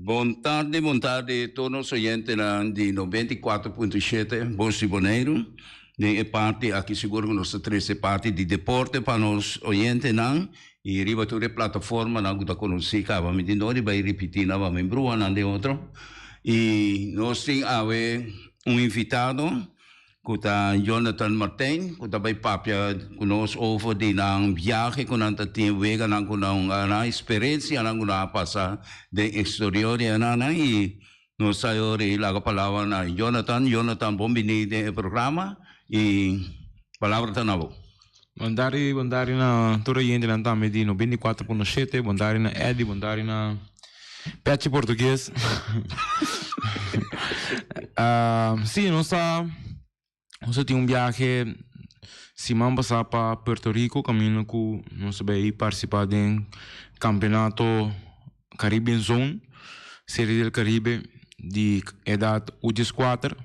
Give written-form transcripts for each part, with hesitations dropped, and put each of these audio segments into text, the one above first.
Buon tardi, todos oyentes di 94.7, Bom Siboneiro, de parte aqui seguro nos 13 parte de deporte para nos oyentes não e ribature plataforma na guta conosci cava mi di noi vai ripetir na vamos brua na de outro e nós tem ave invitado kuta Jonathan Martin kuta vai papia conosco over di nang viaje con anta tem vega nang kunang na experiência nang kuna passa de exterior na e nos sayori la palavra na Jonathan bombini de programa e palavra tanavo. Bondari na toda gente na tame di 94.7, bondari na Eddie, bondari na Pet português. Sim, nós tínhamos viaje semana passada para Puerto Rico, caminho com nós vai participar de campeonato Caribbean Zone, Série del Caribe de idade U14.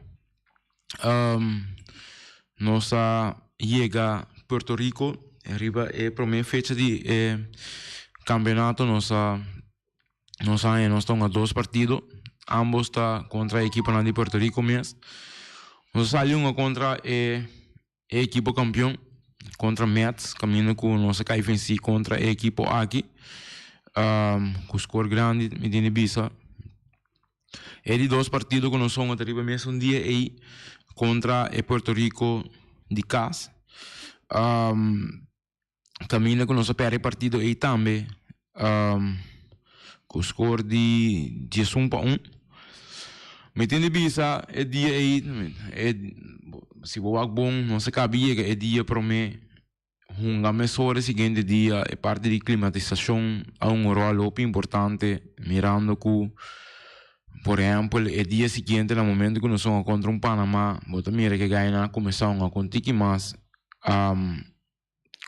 Nós chega Puerto Rico, arriba a primeira fecha de campeonato, nós estamos a 2 partidos, ambos está contra a equipa de Puerto Rico mesmo. Nós saímos contra a equipa campeão, contra Mets, caminho com nossa KFC contra a equipa aqui, com score grande, medina bisa. É de 2 partidos que nós somos arriba mesmo dia aí contra a Puerto Rico de casa. Caminho com nossa pere partido aí também, com score de 11-1. Metendo bisa é dia aí, se vou bom, não se cabia que é dia para mim, mesora seguinte dia é parte de climatização a rol importante, mirando que, por exemplo, é dia seguinte no momento que nós somos contra Panamá, bota mira que ganha começar a contar mais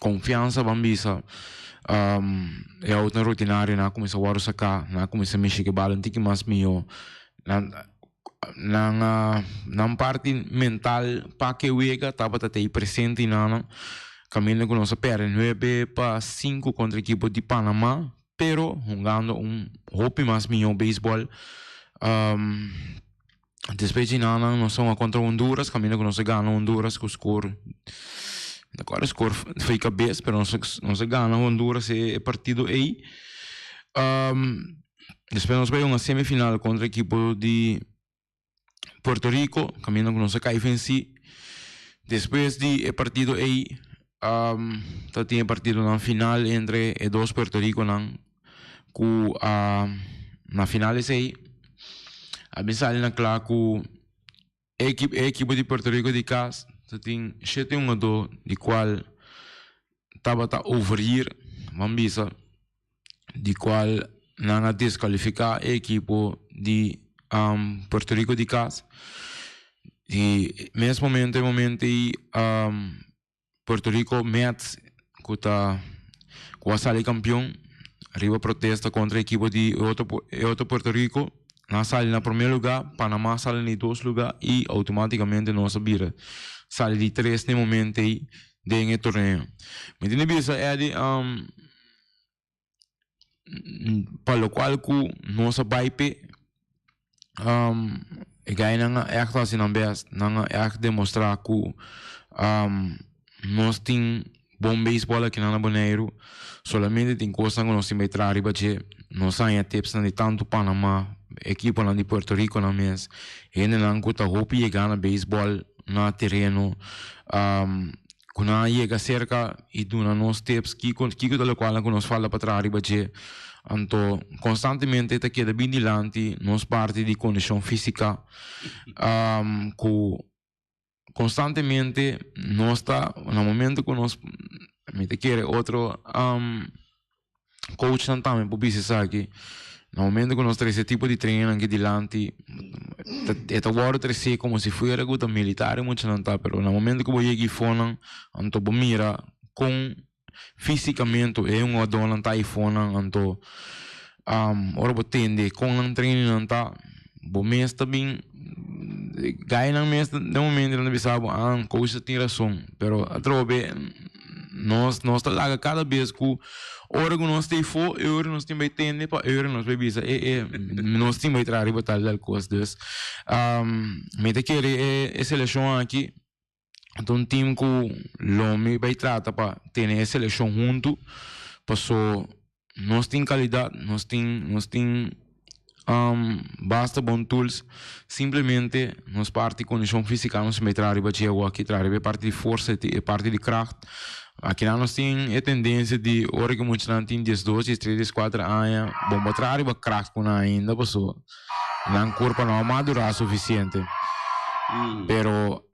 confiança bambisa. É outra rotinária na começar a sacar, na começar a mexer que bala um mais melhor. Na parte mental para que wega estava até presente na caminho com nossa pera 9-5 contra a equipe de Panamá, pero jogando hope mais melhor beisebol. Depois de nada nós somos contra Honduras, caminho com nossa ganha Honduras com o score. Agora o score foi cabeça, pero nós ganha Honduras é partido aí. Depois nós vamos a uma semifinal contra a equipe de Puerto Rico, caminho com nossa KFC. Depois de partido aí, tinha partido na final entre os 2 Puerto Rico na final esse aí. A mensagem na claro que a equipe de Puerto Rico de casa tem 7-1 de qual estava a overir, vamos de qual não desqualificar a equipe de Puerto Rico de casa. E nesse momento Puerto Rico Mets que a sair campeão, arriba protesta contra a equipe de outro Puerto Rico. Nós saímos no primeiro lugar, Panamá sai em 2 lugares e automaticamente nossa bira sai de 3 no momento aí de torneio. Mas tem bisa é de para o qual que nossa baipe ganha na echt assim não best, não echt demonstrar que nós tem bom beisebol aqui na Bonaire, solamente tem coisa que nós temos que trazer para nós saímos tips de tanto Panamá, equipa de Puerto Rico na mês, e não custa roupa chegar na beisebol na terreno, quando chega cerca e dona nós tips que da qual que nós fala para trás para então constantemente está queda bem dilante nós parte de condição física, constantemente nós está no momento que nós me quer outro coach também por precisar aqui no momento que nós temos esse tipo de treino aqui dilante é agora ter como se fosse algo militar muito não tá, pero no momento que eu cheguei fora então eu mira com fisicamente é dona tá aí fora então ora eu tende com um treino não tá bom mês também ganha mês no momento não sabe coisa tem razão pero a trobe nós tá lá cada vez que hora que nós tem for euro nós tem tende para euro nós vai bisa nós tem vai trazer batalha das coisas me te querer seleção aqui então um time que Lome vai tratar para ter a seleção junto passou nós tem qualidade nós tem basta bom tools simplesmente nós parte condição física nós vai trazer para chegar aqui trazer parte de força e parte de kraft aqui nós tem a tendência de hora que muitos não tem 12, 13, 4 anos bom para trazer para kraft com ainda passou não corpo não madurar suficiente pero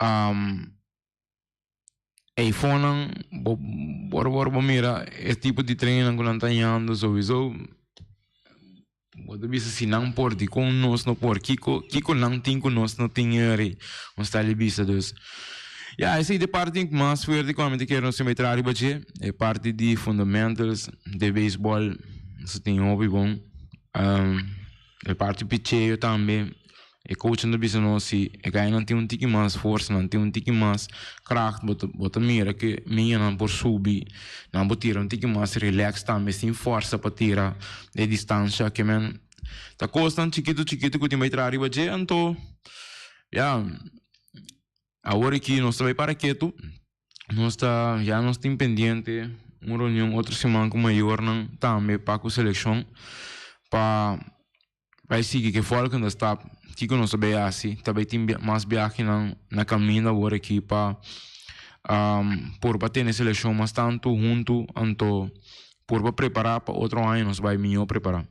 e foram bora mira esse tipo de treino que não está indo sowieso você se não pode com nós não pode Kiko não tem com nós não tem um style bisa dus essa é a parte que mais forte como eu quero se meter ali baixo é parte de fundamentals de beisebol você tem hobby bom é parte de pitcheio também e coach não bisa não se é que não tem um tique mais força não tem um tique mais kracht bota mira que minha não por subir não pode tirar um tique mais relax também sem força para tirar de distância que man tá costando chiquito que tem vai trazer arriba de então agora que nós vai para quieto nós tem pendente uma reunião outra semana com maior não também para a seleção para vai seguir que fora quando está que nós sabe assim também tem mais viagem na caminho agora aqui para por ter a seleção mas tanto junto então por preparar para outro ano nós vai melhor preparar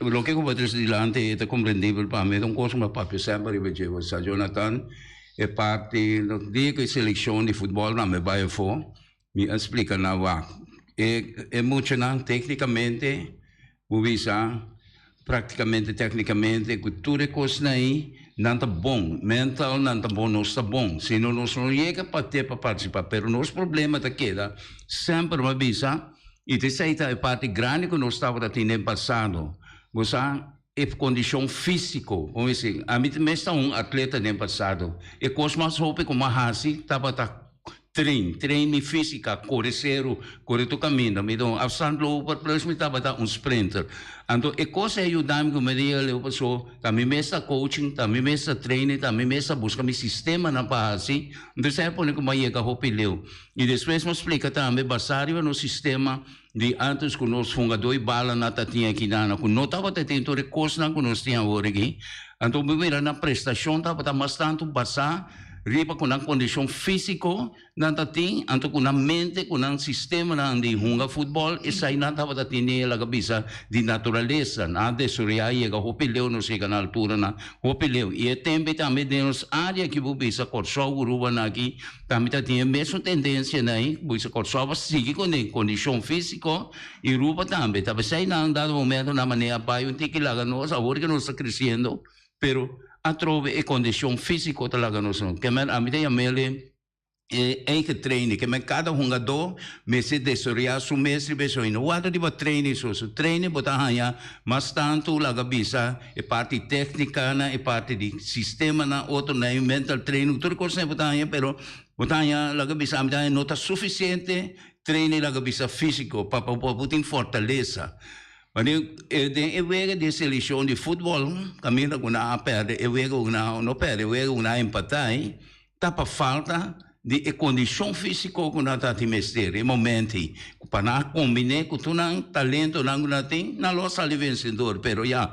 lo que eu vou dizer dilante é compreendível para mim então coisa uma papel sempre ribeiro sa Jonathan é parte do dia que seleção de futebol não me vai for me explica na va é muito não tecnicamente o visa praticamente tecnicamente tudo é coisa aí não está bom mental não está bom não está bom se não nós não chega para ter para participar pero nosso problema tá queda sempre uma visa e essa é a parte grande que nós estava tendo no passado você é condição física como assim a mim também está atleta no passado e coisa mais roupa como a Hasi estava treino física, correr tu caminho, então a Sandro por plus me estava sprinter. Então é coisa ajudar-me como dia eu passou, também mesa coaching, também mesa treino, também mesa busca meu sistema na base. Então sai por como ia que hopileu. E depois me explica também baseado no sistema de antes que nós fundador e bala na tinha aqui na que não estava tendo recursos na que nós tinha agora aqui. Então primeiro na prestação estava bastante basar riba com a condição física não tem anto com a mente com um sistema não de hunga futebol isso aí não estava tendo a cabeça de natureza nada de surya e a hopileu não chega na altura na hopileu e também temos área que o bisa corso grupo na aqui também tem a mesma tendência aí bisa corso sigue com a condição física e grupo também sai não dado momento na maneira pai tem que lá nós agora que nós está crescendo pero a trove e condição física talaga nós não que a mim tem a mele é que treine que cada jogador me se desoriar su mestre besoin o ato de treine so treine botar hanya mas tanto laga bisa e parte técnica na e parte de sistema na outro na mental treino tudo coisa botar hanya pero botar hanya laga bisa a mim não está suficiente treine laga bisa físico para botar fortaleza. Mas eu vejo de seleção de futebol, caminho com a perde, eu vejo não perde, eu vejo na empatar, tá para falta de condição física que não está te mexer, em momento, para combinar com tu não talento não tem, não lo sai vencedor, pero já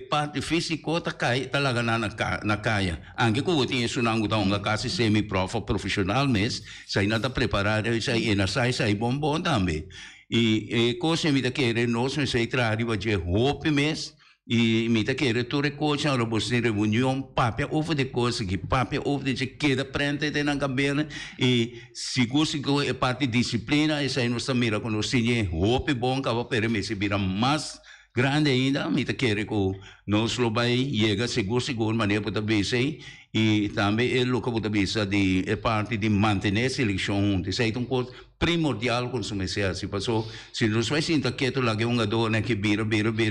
parte física tá lá na caia, anche que eu tenho isso não tá uma casa semi-prof profissional mesmo, sai não tá preparado, sai bom também. E coisa me querer nós me sei trazer de roupa mesmo e me querer todo coisa na você reunião papel over de coisa que papel over de queda prende de na cabelo e seguro é parte disciplina essa aí nós mira quando nós tem roupa bom que vai permitir vira mais grande ainda me querer que nós lo vai chega seguro maneira para ver e também é o que você bisa de é parte de manter a seleção junto isso é um coisa primordial quando se assim passou se nós vai sentar quieto lá que jogador né que vira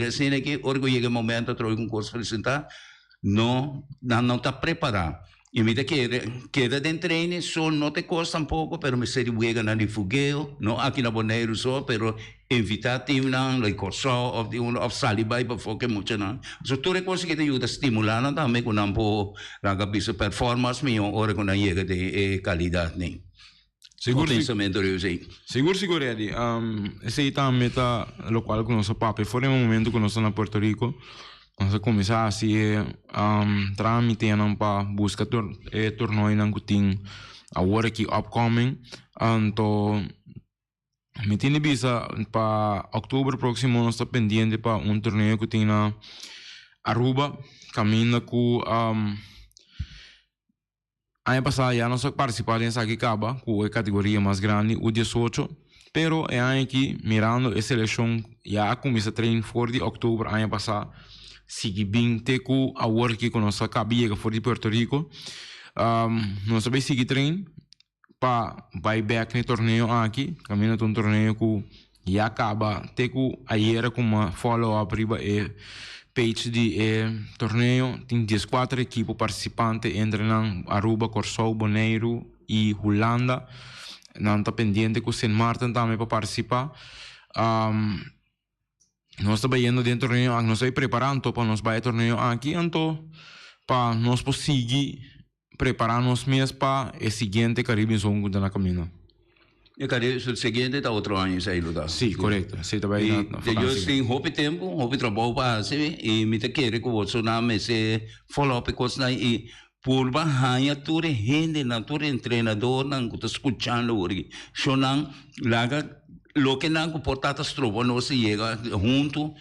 assim né que orgulho chega momento troca um curso apresentar não está preparado E me queda de treino, só não te custa um pouco, pero me seria buega na de fogueo, não aqui na Bonaire só, pero evitar time não, like Corsol, of Salibai, para focar muito não. So tudo coisa que te ajuda a estimular, não também com não por bisa performance, melhor hora quando chega de qualidade nem. Seguro, pensamento eu sei. Seguro, Eddie. Essa aí tá a meta, lo qual com nosso papo. Foi um momento que nós na Porto Rico. Nós começar assim, tramite para buscar torneio não que tem agora que upcoming. Então, me tem visa para outubro próximo nós está pendente para torneio que tem na Aruba, caminho com ano passado já nós participamos nessa aqui acaba com a categoria mais grande, o 18. Pero é ano que mirando a seleção já começa a treinar for de outubro ano passado. Sigi bem teco a work com nossa cabia que for de Porto Rico. Nós também seguir treino para buyback no torneio aqui. Caminho de torneio que já acaba teco ayer com uma follow-up riba e page de torneio. Tem 14 equipes participantes entre Aruba, Corsol, Bonaire e Holanda. Não está pendente com Saint Martin também para participar. Nós estamos indo dentro do torneio, nós estamos preparando para nós ir torneio aqui, então para nós conseguir preparar-nos mesmo para o seguinte Caribe Zone da caminho. E Caribe o seguinte está outro ano aí lugar. Sim, correto. Sim, também. Eu tenho hobby tempo, hobby trabalho para fazer e me te querer que você não me se follow up coisa aí e por bahaya tudo gente na tudo treinador não que está escutando hoje, só não laga lo que não comporta tropa nós chega junto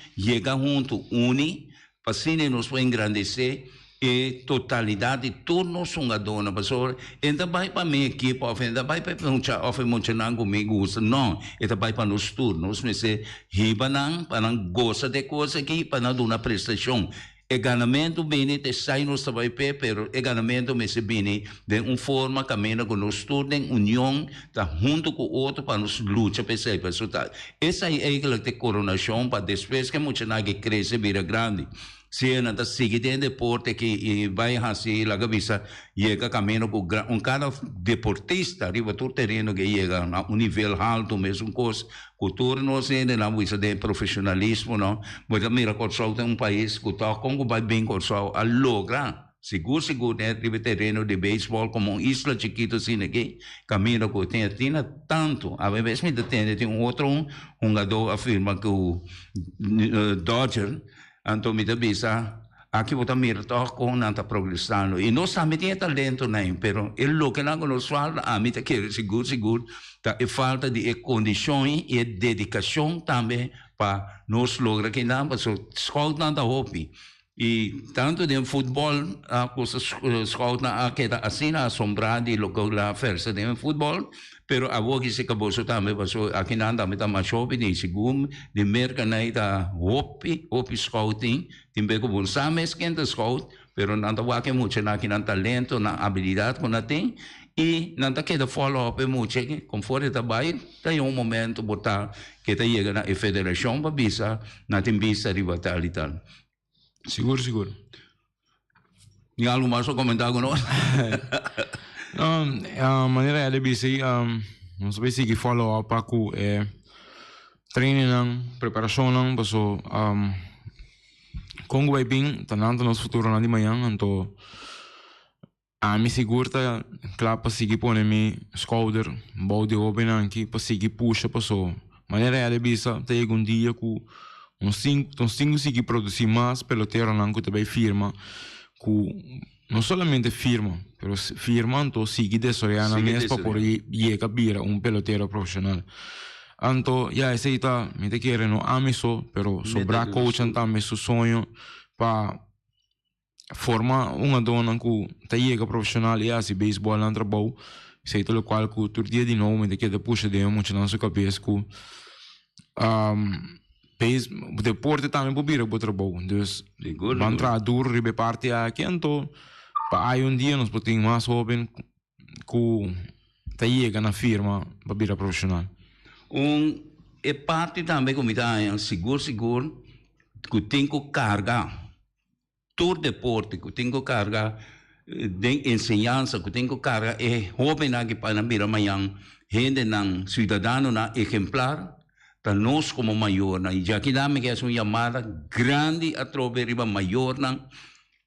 une para assim nos vai engrandecer e totalidade todos são a dona pessoa ainda vai para minha equipe ainda vai para muito não comigo não ainda vai para nós turnos mas se riba não para não gosta de coisa aqui para não dar uma prestação e ganamento bene te sai nos trabalho pero e ganamento me se bene de forma caminha com nós todos em união tá junto com o outro para nos luta para essa pessoa essa é aquela de coronação para depois que muito nada cresce vira grande se não tá seguindo deporte que vai assim lá cabeça chega caminho com cada deportista arriba todo terreno que chega a nível alto mesmo coisa cultura não se na coisa de profissionalismo não mas mira Corsol tem país que tá como vai bem Corsol a logra seguro né de terreno de beisebol como isla chiquito assim aqui caminho que tem tanto a vezes me tem outro jogador afirma que o Dodger então me avisa aqui vou também com nanta progressando e nós também tem talento nem pero o que não nos falta a mim que seguro tá e falta de condições e dedicação também para nós lograr que não mas escola nada hobby e tanto de futebol a coisa escola na que assim assombrada e logo lá festa de futebol pero a que se acabou só também passou aqui não também tá mais shopping de segundo de mercado aí tá hobby scouting tem bem como sabe que é scout pero não tá que muito na que não talento na habilidade que não tem e não tá que da follow up muito que conforme tá bem tem momento botar que tá chega na federação para bisa na tem bisa de batalha e tal seguro e algo mais a comentar com nós a maneira é de BC, não sei se que follow up com training, preparação, não, passou como vai bem, tanto no futuro na de manhã, então a mim segura, claro, para seguir pôr mi shoulder, body open aqui, para seguir puxa, passou. Maneira é de BC, tem um dia que uns cinco seguir produzir mais, peloteiro não que também firma, que não somente firma, mas firma então sigue desarrollando mesmo para poder llegar a ser peloteiro profissional. Então, já esse está, me te quero no amiso, pero sobra coach também seu sonho para formar uma dona que tá chega profissional e assim beisebol não trabalha, sei o qual que todo dia de novo me te quero puxa de muito na sua cabeça que o deporte também pode vir para o trabalho, então vão entrar duro ribe parte aqui então para aí dia nós podemos mais jovem que tá chega na firma para vir profissional. É parte também como está seguro que tem que carregar todo deporte que tem que carregar de enseñanza que tengo cara é joven na que para mira mayang gente ng ciudadano na ejemplar para nós como maior na já que dá-me que é uma chamada grande a trover riba maior na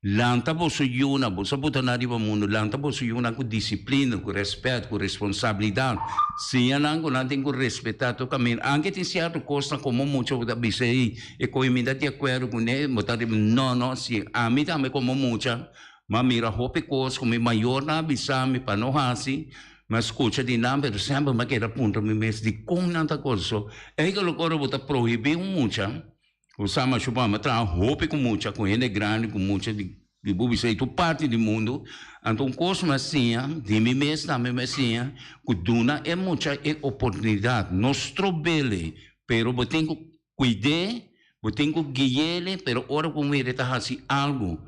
lanta boso yuna boso botana riba mundo lanta boso yuna com disciplina com respeito com responsabilidade se não com natin com respeitar o caminho anche tem certo costa como muito da bisei e coimida de acordo com ele botar não se a mim também como muita mas mira hope coisa como maior na bisame para não assim mas escuta de nada, pero sempre me queda punto me mes de como nanta coisa. É que agora vou proibir muita. O sama chupa me tra hope com muita, com ele grande, com muita de bubisei tu parte do mundo. Então coisa assim, de mim mes também assim, que duna é muita é oportunidade. Nostro bele, pero vou ter que cuidar, vou ter que guiar, pero ora como ele tá assim algo.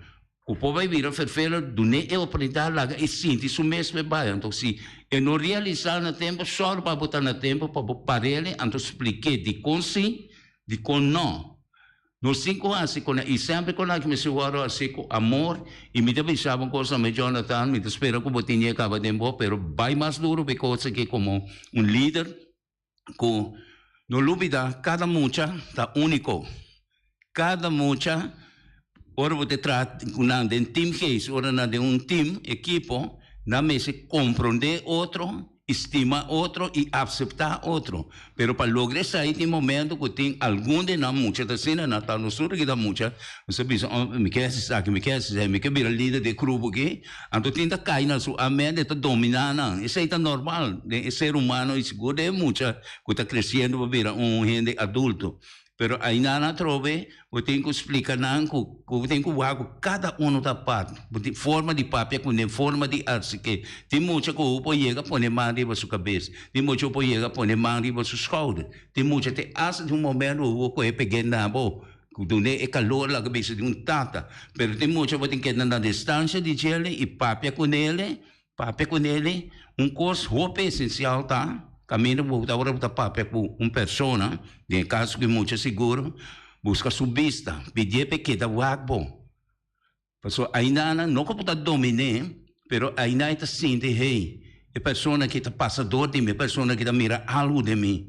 O povo vai vir a ferfela do ne é oportunidade lá e sinto isso mesmo vai então se eu não realizar no tempo só para botar no tempo para parar então expliquei de com sim de com não nos 5 anos e sempre com a que me seguro assim com amor e me deixava coisa me Jonathan me espera que eu tinha acaba tempo pero vai mais duro porque que como líder com no lubida cada mucha tá único cada mucha ora você trata de um team case, ora de um team, equipo, na mesa compreender outro, estima outro e aceitar outro. Pero para lograr sair tem momento que tem algum de nós, muitas da cena, Natal, no sul que dá muita, você pensa, me quer virar líder de grupo aqui, então tenta cair na sua mente, está dominando, isso aí está normal, é ser humano, isso é muita, que está crescendo para virar gente adulto. Pero aí na trove, eu tenho que explicar eu tenho que ver cada da parte, forma de papel com forma de arte que tem muita que eu chega põe mão de sua cabeça, tem muita que eu chega põe mão de sua shoulder, tem muita que asa de momento eu peguei na boa, quando é calor na cabeça de tata, pero tem muita que tem que na distância de ele e papel com ele, coisa roupa essencial tá. Caminho para botar papel com pessoa, em caso que muito seguro, busca subista, pedir pequena wagbo. Pessoa ainda não que pode dominar, pero ainda está sente hey, é pessoa que está passador de mim, pessoa que está mira algo de mim.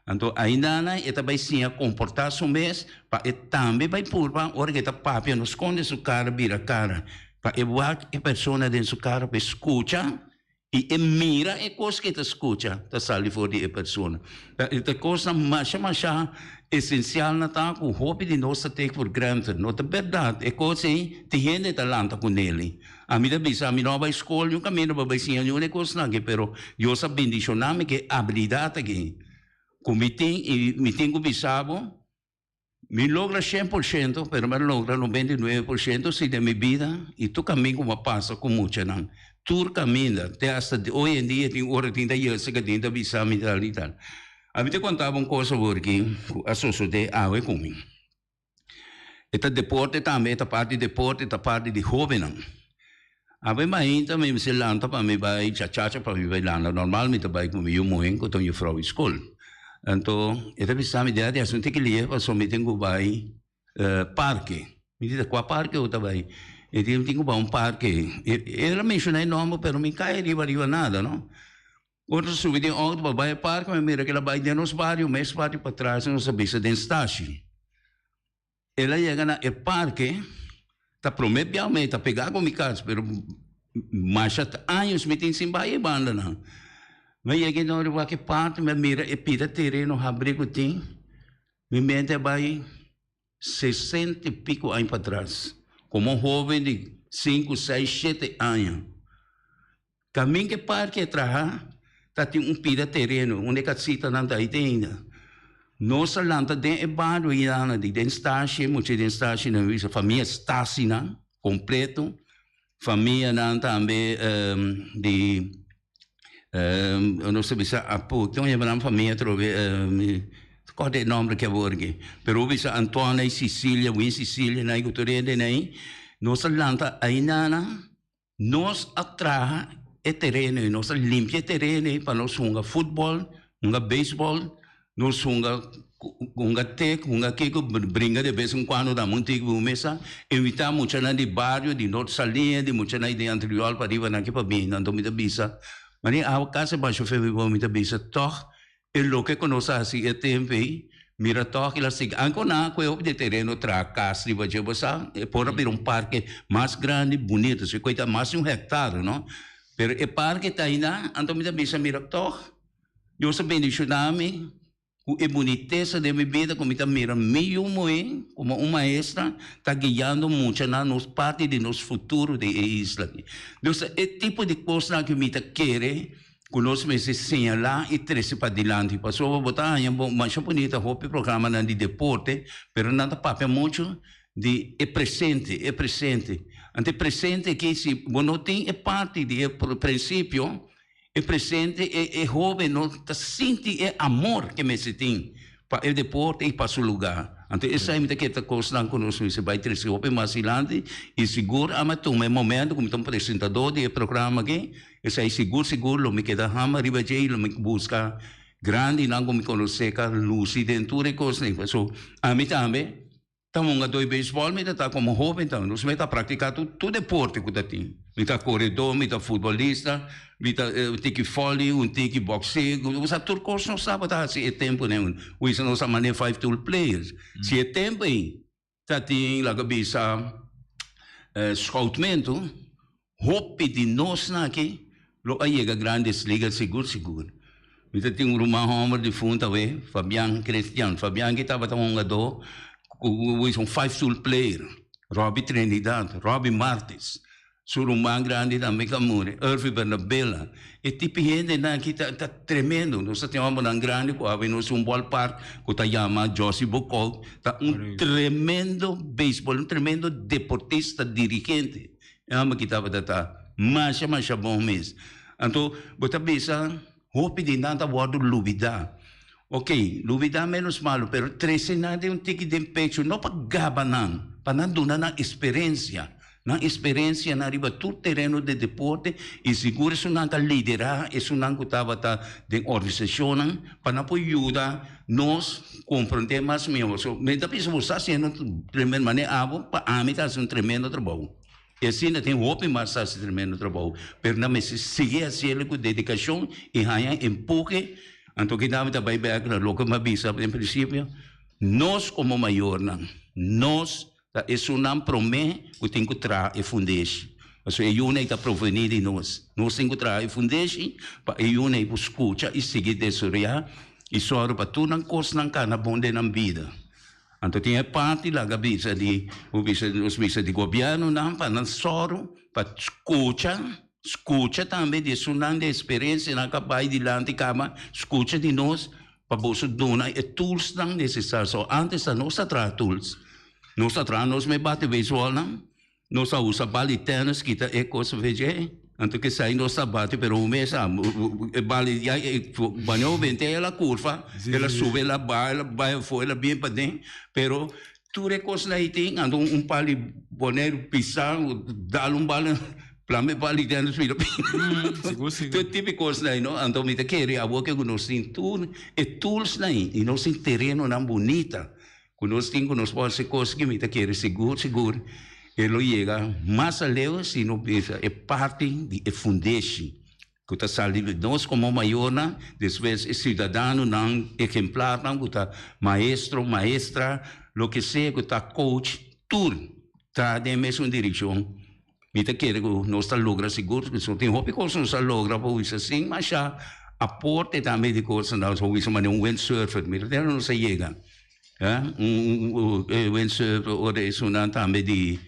Então ainda está vai sim a comportar-se mesmo, para também vai por para hora que está papel não esconde sua cara, vira cara, para a pessoa dentro sua cara, para escutar. E mira é coisa que te escuta, te sale fora de pessoa. É coisa mais essencial na tá com o hobby de nós take for granted. Não é verdade, é coisa aí, tem gente talento com ele. A mim da bisa, a mim nova escola, eu caminho para baixinha, eu não é coisa não, pero eu só bendicionar-me que habilidade aqui. Como me tem que bisabo, me logra 100%, pero me logra 99% se de minha vida, e tu caminho como passa com muito não. Tu caminha, até hoje em dia tem hora que ainda se que ainda bisa me tal e tal. A mim te contava uma coisa porque a sociedade é comigo. Esta deporte também, esta parte de deporte, esta parte de jovem não. A mim ainda me se lanta para me vai chacha para me vai lá, normalmente vai comigo muito quando eu fui à escola. Então, esta bisa me dá de assunto que lia, para somente tenho vai parque. Me diz qual parque eu estava aí. E tinha que ir parque. Ela mencionou o nome, pero me cai riba nada, não? Outro subi de onde para vai parque, mas mira que ela vai dentro dos bairros, mais bairro para trás, não sabia se tem estágio. Ela chega na parque, tá prometendo, tá pegando com minha casa, pero mais anos me tem sem bairro banda, não? Mas chega na hora que parte, mas mira, e pida terreno, abrigo tem, me mente vai 60 e pico anos para trás. Como um jovem de 5, 6, 7 anos. Caminho que parque trabalhar, tá tem pida terreno, onde casita não tá ainda. Nossa lanta tem barro e ana de estágio, muito de estágio na vida, família estágio na completo, família não também eu não sei se há pouco, então eu família trove qual é o nome que eu vou aqui? Pero bisa Antônia e Cecília, Win Cecília, na igutoria de nem, nossa lanta ainda nos atraha o terreno, nos limpia o terreno para nós jogar futebol, jogar beisebol, nós jogar com aqui que brinca de vez em quando da Montigo mesa, evitar muito na de bairro, de Norte Salinha, de muito na de anterior para ir aqui para bem, não me bisa. Mas a casa baixo foi me bisa, toch, lo que conosco assim é tempo aí, mira toch, ela siga, anco na que eu de terreno tra casa de baixo basa, por abrir parque mais grande, bonito, se coita mais de 1 hectare, não? Pero o parque está aí na, então me bisa mira toch, eu sou bem de tsunami. A boniteza de minha vida, como está mirando meio moe, como uma maestra, está guiando muito na nossa parte de nosso futuro de isla. Então, é tipo de coisa que me quer, que nós me señalar e trazer para adiante. Passou a botar uma mais bonita, o programa de deporte, mas nada papel muito de é presente. Ante presente que se não tem é parte de princípio. O presente é jovem, não sente é amor que me se tem para o deporte e para o seu lugar. Então, essa é a que está conosco, você vai ter esse jovem mais adiante e seguro, mas tomar momento, como um apresentador de programa aqui, esse é seguro, me queda rama, riba de me busca grande, não como me conhecer, luz e dentro de coisas. So, a mim também, estamos a dois beisebol, me está como jovem, então, nós me está praticando todo deporte que tem. Me está corredor, me está futebolista, me está tiki volley, tiki boxeo, você tudo coisa não sabe tá se é tempo nenhum. Isso não sabe manejar 5 tool players. Se é tempo aí, tá tem lá cabeça scoutamento, hope de nós aqui, lo aí é grandes ligas seguro. Me tá tem uma homem de fundo aí, Fabian Cristiano, Fabian que estava tão do um 5 tool player, Robbie Trinidad, Robbie Martins. Surumang grande também Camure, Irving Bernabella. E tipo de gente aqui tá tremendo. Nós temos um grande, nós um ballpark, que está chamado Josie Bocol, tá tremendo beisebol, tremendo deportista, dirigente. É uma que estava mais bom mesmo. Então, você pensa, hope de nada guardo lubida. Ok, lubida menos malo, pero 13 nada tique de pecho, não para gabanan, para não dar na experiência. Na experiência na riba todo terreno de deporte e seguro isso não liderar isso não estava de organização para não ajudar nós compreender mais mesmo so me dá para você fazendo tremendo maneira para a mim está um tremendo trabalho e assim tem hope mas está tremendo trabalho mas não me seguir assim com dedicação e ganhar empurre então que dá também bem na local mas bisa em princípio nós como maior nós isso não promete que tem que trazer e fundejar. Isso é uma que provenir de nós. Nós temos que trazer e fundejar para uma que escuta e seguir desse real e só para tudo não coisa não cana bom de na vida. Então tem a parte lá cabeça de os visas de governo não para não só para escuta também de sunang de experiência na capaz de lá de cama escuta de nós para você donar e tools não necessários. So, antes a nossa traz tools. Nós atrás me bate beisebol não, nós usa bali tênis que é coisa veja, então que sai nós bate pero o mês bali já banho vente ela curva, ela sube ela vai foi ela bem para dentro, pero tudo é coisa aí tem ando bali boneiro pisar, dar bala plame bali tênis vira. Tudo tipo coisa aí não, então me te querer a boca que nós tem tudo é tools aí e nós tem terreno não bonita. Nós temos nos pode coisas que me quer seguro, ele chega mais além se não pensa é parte de fundation que está saindo nós como maior na desvés é cidadão não exemplar não que está maestro maestra lo que seja que está coach tudo está de mesma direção me quer que nós está logra seguro que só tem hobby coisas nós logra por isso assim mas já aporte também de coisas nós ou isso mas windsurfer me não se chega windsurfer ora isso não também de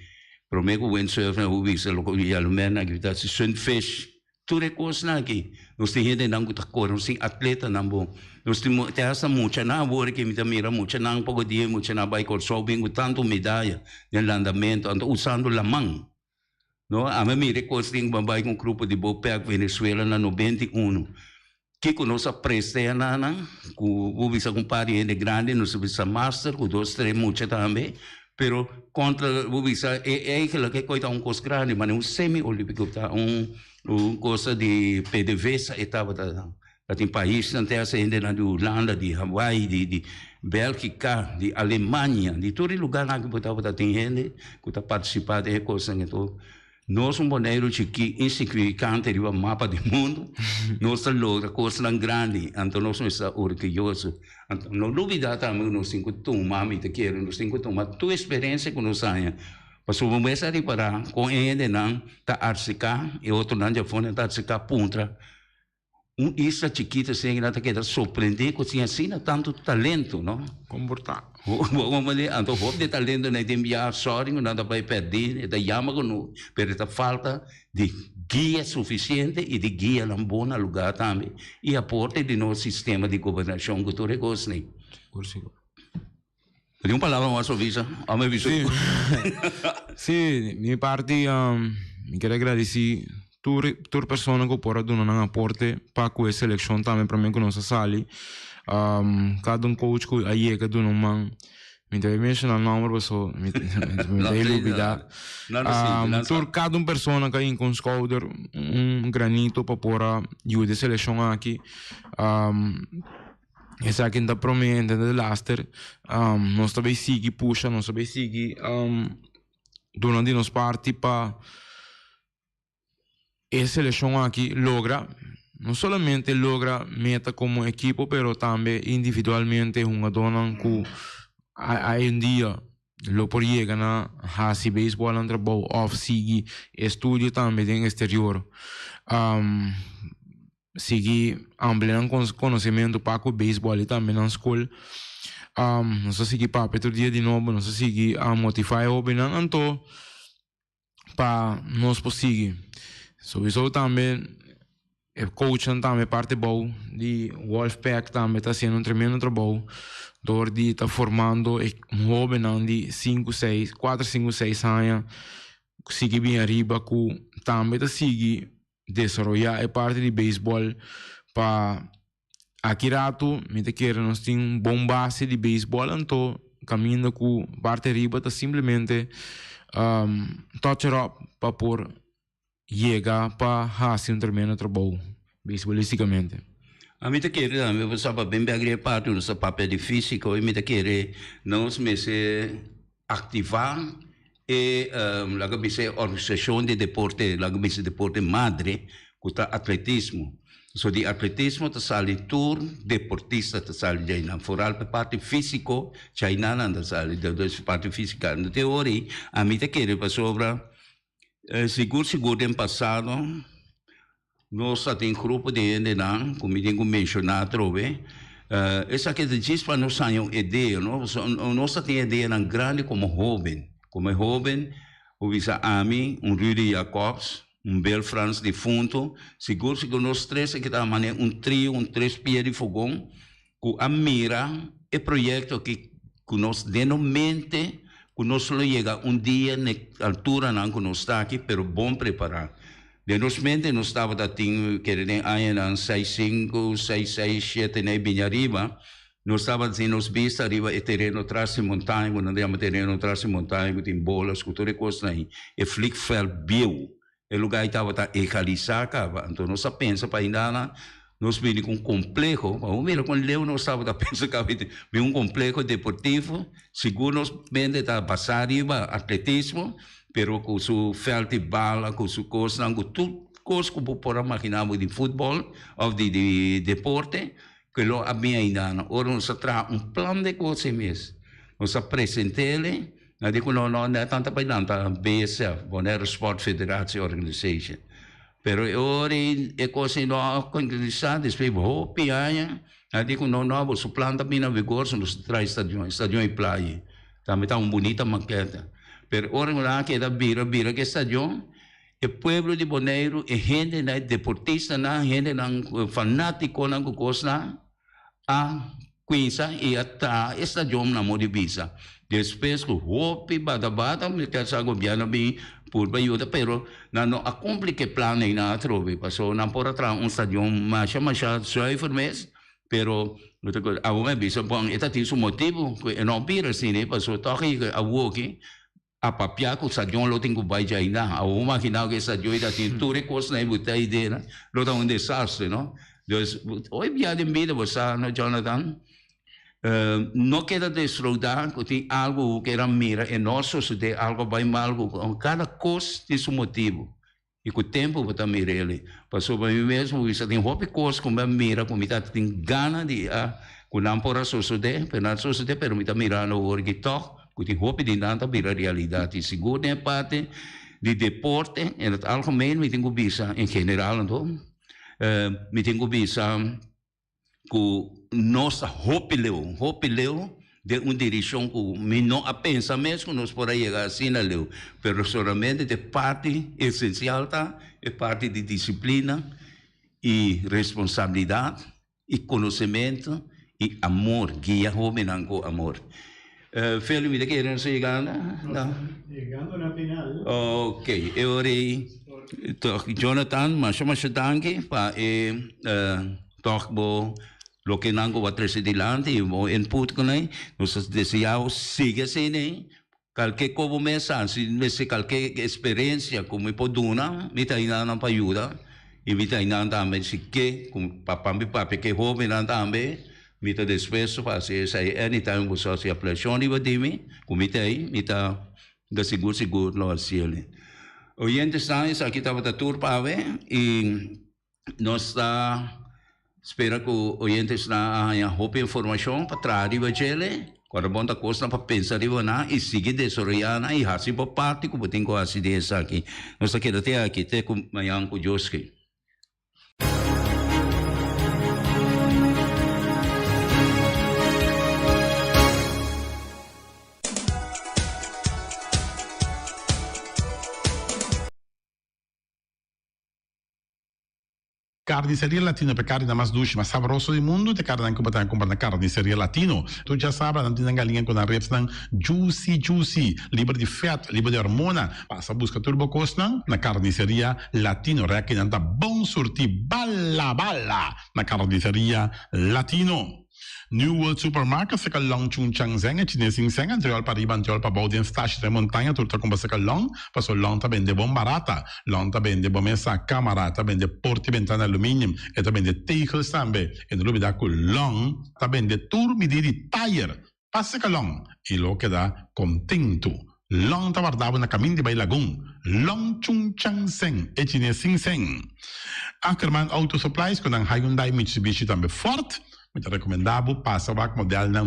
prometo windsurfer o visa lo que almena que está se sunfish tudo é coisa aqui nós temos gente não que está correndo nós temos atleta não bom nós temos essa muita na agora que me mira muita não pouco dia muita na vai correr só bem com tanto medalha no andamento ando usando la mão não a mim mira coisa tem vai com grupo de Bopec Venezuela na 91 que conosco presta na o visa com pariente grande nos visa master com 2 3 muita também pero contra o visa é aquilo que coisa coisa grande mas semi olímpico tá coisa de PDVSA estava Dat in país não tem essa ainda na de Holanda, de Hawaii, de Bélgica, de Alemanha, de todo lugar lá que botava tem gente que está participando de coisa então nós boneiro que insignificante do mapa do mundo nós logra coisa tão grande então nós somos orgulhosos então não duvida também nós cinco toma me te quero nós cinco toma tua experiência com nós saia passou vamos essa para com ele não tá arsicar e outro não já foi tá arsicar puntra isla chiquita sem nada que era surpreender que tinha assim tanto talento não Comportar. vamos ali então houve de talento na enviar sorry nada vai perder da yama no pero esta falta de guia suficiente e de guia em bom lugar também e aporte de nosso sistema de governação que tu reconhece Tem uma palavra mais visa a me visto Sim, minha parte me quero agradecer toda pessoa que pode dar um aporte para a seleção também para mim que nossa sala cada coach que aí que dá man me deve mencionar o nome pessoa me deve olvidar cada pessoa que aí com scouter granito para pôr ajuda a seleção aqui essa aqui está prometendo de laster nós também seguir puxa nós também seguir durante nos parte para essa seleção aqui logra não somente logra meta como equipo, pero também individualmente uma dona que hoje em dia lo por llegar na hasi baseball entre bom off sigi estudio também em exterior sigi ampliando conhecimento para o baseball e também na escola não sei se para outro dia de novo não sei se motivar o bem então para nós conseguir isso também coaching também parte boa de Wolfpack também está sendo um tremendo trabalho door die está formando jovem de 4, 5, 6 anos sigue bem arriba que também está sigue desenvolver a parte de beisebol para aqui rato me te quero nós tem bom base de beisebol então caminho com parte arriba está simplesmente touch it up para por chegar para fazer tremendo trabalho, beisbolisticamente. A mim te querer, a mim você sabe bem bem parte do nosso papel de físico e me te querer nós me se ativar e lá que se organização de deporte, lá que se deporte madre, que tá atletismo. So de atletismo tá sali tour, deportista tá sali já na foral para parte físico, China não sali da parte física. Na teoria, a mim te querer para sobra seguro em passado nós temos grupo de gente não como eu mencionar trove essa que diz para nós ter uma ideia nós temos ideia não grande como jovem o visa Ami Rudy Jacobs Bel Franz defunto seguro nós três que tá mané trio três pés de fogão que a mira é projeto que nós denomamente que nós só chega dia na altura não que nós está aqui, pero bom preparar. De nós mente nós estava da tinha que nem aí na 6-5, 6-6, 7 nem bem arriba, nós estava dizendo nós vista arriba e terreno atrás de montanha, quando andamos terreno atrás de montanha, que tem bolas, que toda coisa aí, e flick fel bio, e lugar estava tá equalizar, então nós pensa para ainda lá nós vimos com complexo, vamos ver com o Leo nós estava a pensar que um complexo deportivo, seguro nós vende a passar arriba atletismo, pero com seu felt de bala, com seu coisa, com tudo coisa que podemos imaginar de futebol ou de deporte, que lo abia ainda. Ora nós traz plano de coisa mesmo, nós apresentamos, não digo não é tanta para tanta BSF, Bonaire Sport Federation Organization. Pero ora é coisa não concretizada, depois vou pianha, não digo não, o plano também na vigor, nos traz estadião e praia, também está bonita maqueta. Pero ora lá que da bira que estadião, o povo de Bonaire é gente na deportista na gente na fanático na coisa a Quinza e até estadião na modibisa. Depois o hopi bata me quer sa governo bem por ajuda, pero não a complique plano na trove, passou na por atrás estadião mais só informes, pero a uma bisa bom, eta tem seu motivo, que não pira assim, né, passou toque a woki a papia com estadião lo tem que vai já ainda, a uma que não que estadião ainda tem tudo coisa na botar ideia, lo tá desastre, não? Dus, hoy biya din vida basta no Jonathan. No queda desfrutar que tem algo que era mira e nós de algo vai mal com cada coisa tem seu motivo e com o tempo vai também ele passou para mim mesmo isso tem hobby coisa como mira como tá tem gana de com não por a sociedade para a sociedade pero me tá mirando o que toc com tem hobby de nada vira realidade seguro é parte de deporte e algo menos me tenho visa em geral então me tenho visa com nossa hopileu de uma direção que me não a pensa mesmo que nós podemos chegar assim na leu, pero solamente de parte essencial tá é parte de disciplina e responsabilidade e conhecimento e amor guia homem com amor. Felipe, de que não chegando? Llegando a la final. Ok, eu Jonathan, mas danke para toch lo que nango va tres adelante y mo input con ahí nos deseamos sigue sin qualquer como mensaje se qualquer experiencia como poduna mi ta ina na ayuda y mi ta ina también si que como papá mi papá que joven también mi ta después hace esa anytime was social presión y va dime como mi ta de seguro lo haciele oyentes están aquí estaba ta tour para ver y nos está espera que o oyentes na roupa informação para trás de ele quando bom da coisa para pensar de na e seguir desenvolvendo e assim por parte como tem com essa ideia aqui nós aqui até aqui tem com manhã com Joski. Carnicería Latino, per carne mais dulce, mais saboroso do mundo, te carne anche para comprar na Carnicería Latino. Tu já sabe, não tem galinha com a reps não juicy, livre de fat, livre de hormona. Passa a busca turbo costa na Carnicería Latino, que não tá bom surti bala na Carnicería Latino. New World Supermarket se long chung chang zeng e chinesing zeng anterior para riba anterior para baudien stash de montanha turta com se long passo long ta vende bom barata long ta vende bom essa camarata vende porti ventana aluminium e ta vende tegels tambe e no lubida con long ta vende turmidi di tire passa che long e lo che da contento long ta guardava na camin di Bailagun long chung chang zeng e chinesing zeng Ackerman Auto Supplies con un Hyundai Mitsubishi tambe Ford muito recomendável passa o modelo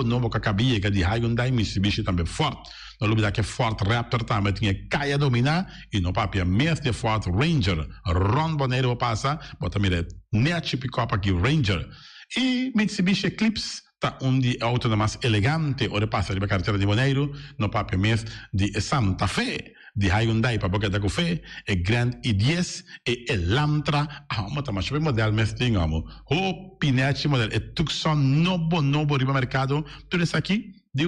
novo que acabia de Hyundai Mitsubishi também forte não lembro que Ford Raptor também tinha caia dominar e no papel mesmo de Ford Ranger Ron Bonero passa bota mira net pick-up aqui Ranger e Mitsubishi Eclipse tá de auto mais elegante ora passa de carteira de Bonero no papel mesmo de Santa Fe di Hyundai para boca da café e Grand i10 e Elantra ma tá mais bem modelo mesmo tingamo o pinete modelo e Tucson novo riba mercado tudo isso aqui de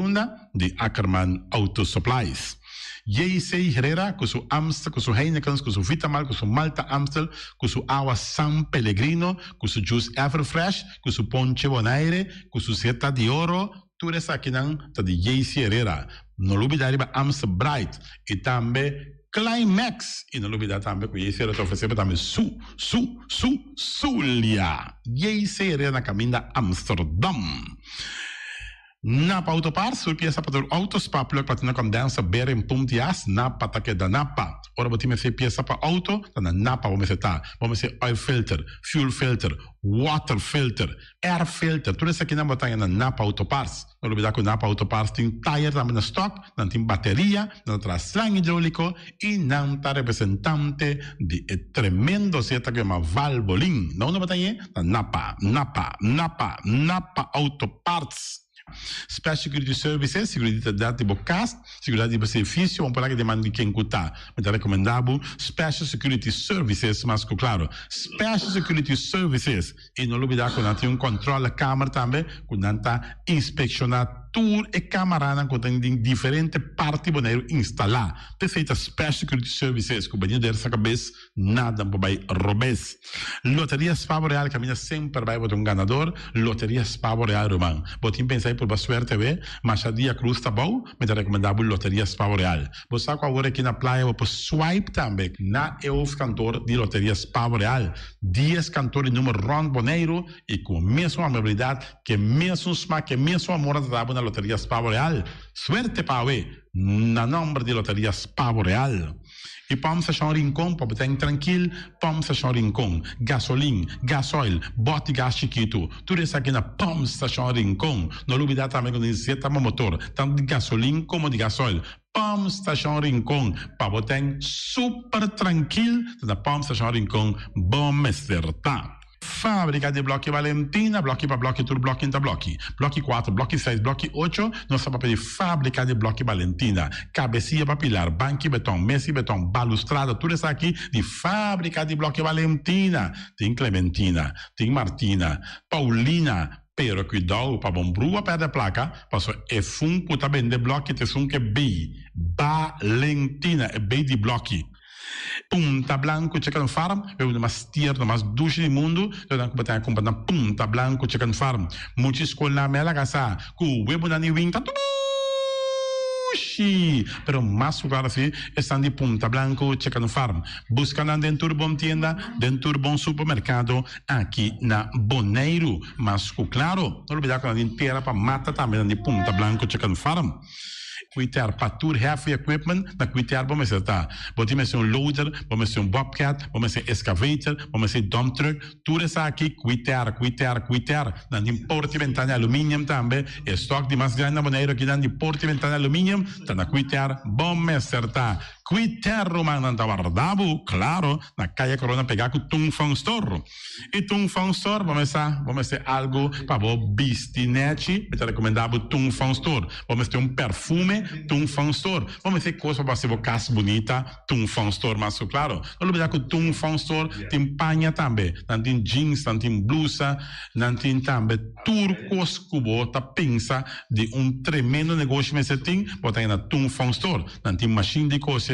de Ackerman Auto Supplies J.C. Herrera com seu Amstel com seu Heineken com seu Vitamal com seu Malta Amstel com seu Agua San Pellegrino com seu Juice Everfresh com seu Ponche Bonaire com seu Seta de Oro tudo isso aqui não tá de J.C. Herrera não olvidar para Amstel Bright e também Climax e não olvidar também que esse era oferecer também Zulia esse era na caminho da Amsterdam Napa Autoparts, surpiesa para autos para platina com dança beren puntias Napa take da Napa. Ora botime se pieza para auto, na Napa vamos ser oil filter, fuel filter, water filter, air filter. Tudo isso aqui na botanha na Napa Autoparts. Não olvidar que o Napa Autoparts tem tire também na stock, não tem bateria, não traz slang hidráulico e não está representante de tremendo seta que é uma Valvoline. Não na botanha na Napa Autoparts. Special Security Services, seguridade de bocas, seguridade de serviço, vamos falar que demanda de quem cutar. Mas é recomendável Special Security Services, mas claro, Special Security Services, e não olvidar que não tem controle da câmara também, que não está inspecionado tour e camarada que tem em diferentes partes boneiro instalar. Te feita Special Security Services, que o banheiro dessa cabeça, nada para robes. Loteria Spavo Real, caminha sempre vai botar ganador. Loteria Spavo Real, Romão. Botim pensei por suerte, mas a dia cruz tá bom, me te recomendava Loteria Spavo Real. Você sabe agora aqui na praia, vou swipe também, na EUF cantor de Loteria Spavo Real. 10 cantores número Ron Boneiro e com a mesma amabilidade, que mesmo smack, que mesmo amor da na Loteria Spavo Real. Suerte para ver, na nome de Loteria Spavo Real. E vamos achar um rincão, para botar tranquilo, vamos achar um rincão. Gasolina, gasoil, bote gás chiquito. Tudo isso aqui na vamos achar um rincão. Não olvidar também quando dizer tá motor, tanto de gasolina como de gasoil. Palm Station Rincón, para botar super tranquilo, na Palm Station Rincón, bom meserta. Fábrica de Bloque Valentina, bloque para bloque, tudo bloque entre bloque. Bloque 4, bloque 6, bloque 8, nós vamos pedir Fábrica de Bloque Valentina. Cabecinha para pilar, banque betão, mesa betão, balustrada, tudo isso aqui de Fábrica de Bloque Valentina. Tem Clementina, tem Martina, Paulina, pero cuidado para bom brua perder placa, porque é funko também de bloque, te sum que B, Valentina, é B de bloque. Punta Blanco Chicken Farm, é uma das tier, uma das duas do mundo, então que botar comprar na Punta Blanco Chicken Farm. Muitas escolas na mela casa, com o web na New Winter, pero mais claro assim, estão de Punta Blanco Chicken Farm. Buscando dentro de bom tienda, dentro de bom supermercado, aqui na Boneiro. Mas claro, não olvidar que a gente terá para matar também de Punta Blanco Chicken Farm. Cuitar para tour heavy equipment, na cuitar vamos estar. Vamos ser loader, vamos ser bobcat, vamos ser excavator, vamos ser dump truck, tudo isso aqui cuitar. Na porta e ventana alumínio também, estoque de mais grande na Boneiro aqui na porta e ventana alumínio, tá na cuitar, vamos estar. Cuitar Romano Antavardabo, claro, na calle Corona pegar com Tung Fang Store. E Tung Fang Store, vamos ser algo para o bistinete, eu te recomendava Tung Fang Store. Vamos ter perfume, Tung Fang Store. Vamos ter coisa para ser uma casa bonita, Tung Fang Store, mas claro. Não olvidar que o Tung Fang Store tem panha também, não tem jeans, não tem blusa, não tem também turcos que você pensa de tremendo negócio, mas você tem, botar na Tung Fang Store, não tem machine de coisa.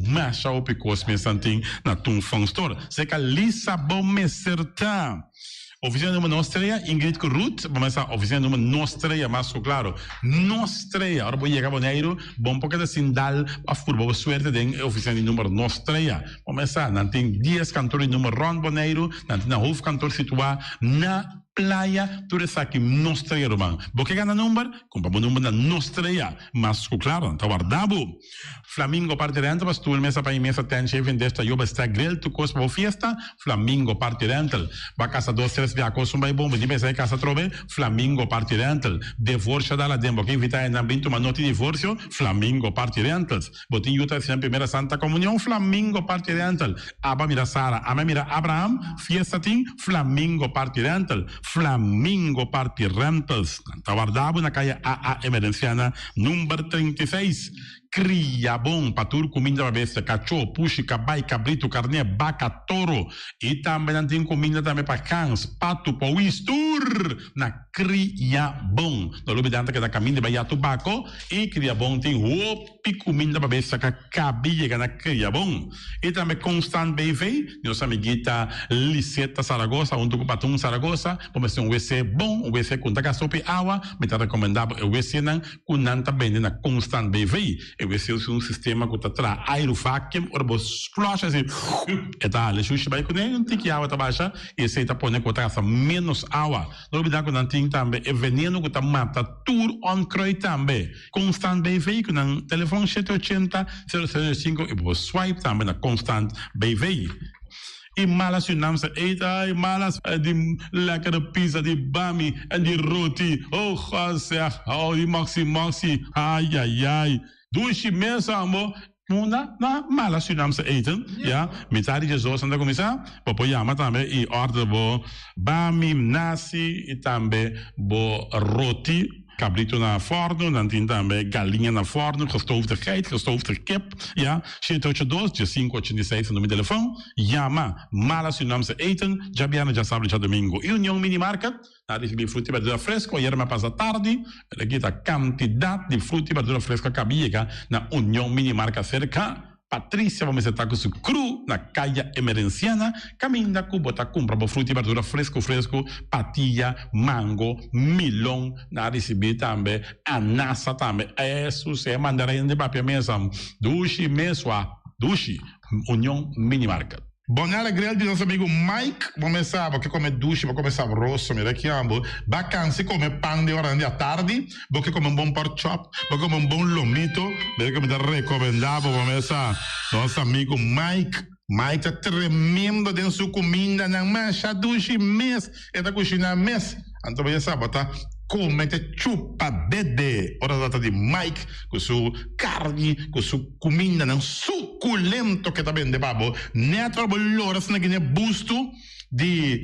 Masha o picos pensanting na Tung Fang Store. Seca Lissabon meserta. Oficina número Nostreia, Ingrid Ruth, vamos a oficina número Nostreia, mas claro, Nostreia. Agora vou chegar a Boneiro, bom porque da Sindal, a furba, a suerte de oficina número Nostreia. Vamos a, não tem 10 cantores número Ron Boneiro, não tem na Hof cantor situado na Playa, tudo isso aqui, Nostreia, Romão. Porque ganha número? Compra o número da Nostreia. Mas, claro, está guardado. Flamingo parte dentro, mas tu mesa para mesa tem chefe desta, eu está grel, tu coisa para festa, Flamingo parte dentro. Vai casa 2-3 via coisa, vai bom, mas aí casa trove, Flamingo parte dentro. Divórcio da lá dentro, quem invita na binto uma nota de divórcio, Flamingo parte dentro. Botinho Utah, na primeira Santa Comunhão, Flamingo parte dentro. Aba mira Sara, ama mira Abraham, fiesta tim, Flamingo parte dentro. Flamingo Party Rentals, Tavardabo, na calle AA Emerenciana, número 36. Cria bom para tudo, comida para besta, cachorro, puxe, cabai, cabrito, carne, vaca, touro. E também tem comida também para cães, pato, pauistur. Na Cria bom. Não olvidando que da caminho de Bahia Tubaco. E Cria bom tem roupa comida para besta, que cabia na Cria bom. E também Constant BV, nossa amiguita Liseta Saragossa, um do Patum Saragossa. Vamos ter um WC bom, um WC com tacasope água. Me está recomendado o WC não, com nanta bem na Constant BV. Esse é um sistema que está aerovacuum, ou você flush assim, e tá, ele chucha bem com ele, não tem que água tá baixa, e esse aí tá pondo que tá menos água. Não olvidar que não tem também, é veneno que tá mata tudo on croi também. Constant BV, que no telefone 780-005, e você swipe também na Constant BV. E malas unamsa eita, e malas de lekkere pizza, de bami en de roti. Oh, God zeg, oh, die maxi, ai. Doe mensen amor, na mala Surinaamse eten, ja, met die zo aan de commissaris, popo yama também e order bo bami, nasi e também bo roti. cabrito na forno, dan tem também galinha na forno, gestoofde geit, gestoofde kip, ja, 782, 586 no meu telefone, llama, mala se não se eten, já viene, já sabe, já domingo. E União Minimarket, na recebi fruta e verdura fresco, ayer me passa tarde, aqui a quantidade de fruta e verdura fresca que havia na União Minimarket cerca. Patrícia, vamos estar com o cru na caia emerenciana, caminha com botar compra fruta e verdura fresco, patilha, mango, milão, na receber também, anassa também, isso é mandarim de papel mesmo, dushi, União Minimarket. Bom alegria de nosso amigo Mike, vamos saber que come duche, vou começar rosso, me rechiamo, vacanze come pan de hora de tarde, porque come um bom pork chop, porque come um bom lomito, porque me dá recomendado, vamos saber, nosso amigo Mike tá tremendo dentro sua comida, não mexe a duche mês, é da cozinha mês, então vamos saber, tá? Come te chupa dede, ora data de Mike, com sua carne, com sua comida, não suculento que tá bem de babo, neto bolhoras na guiné busto de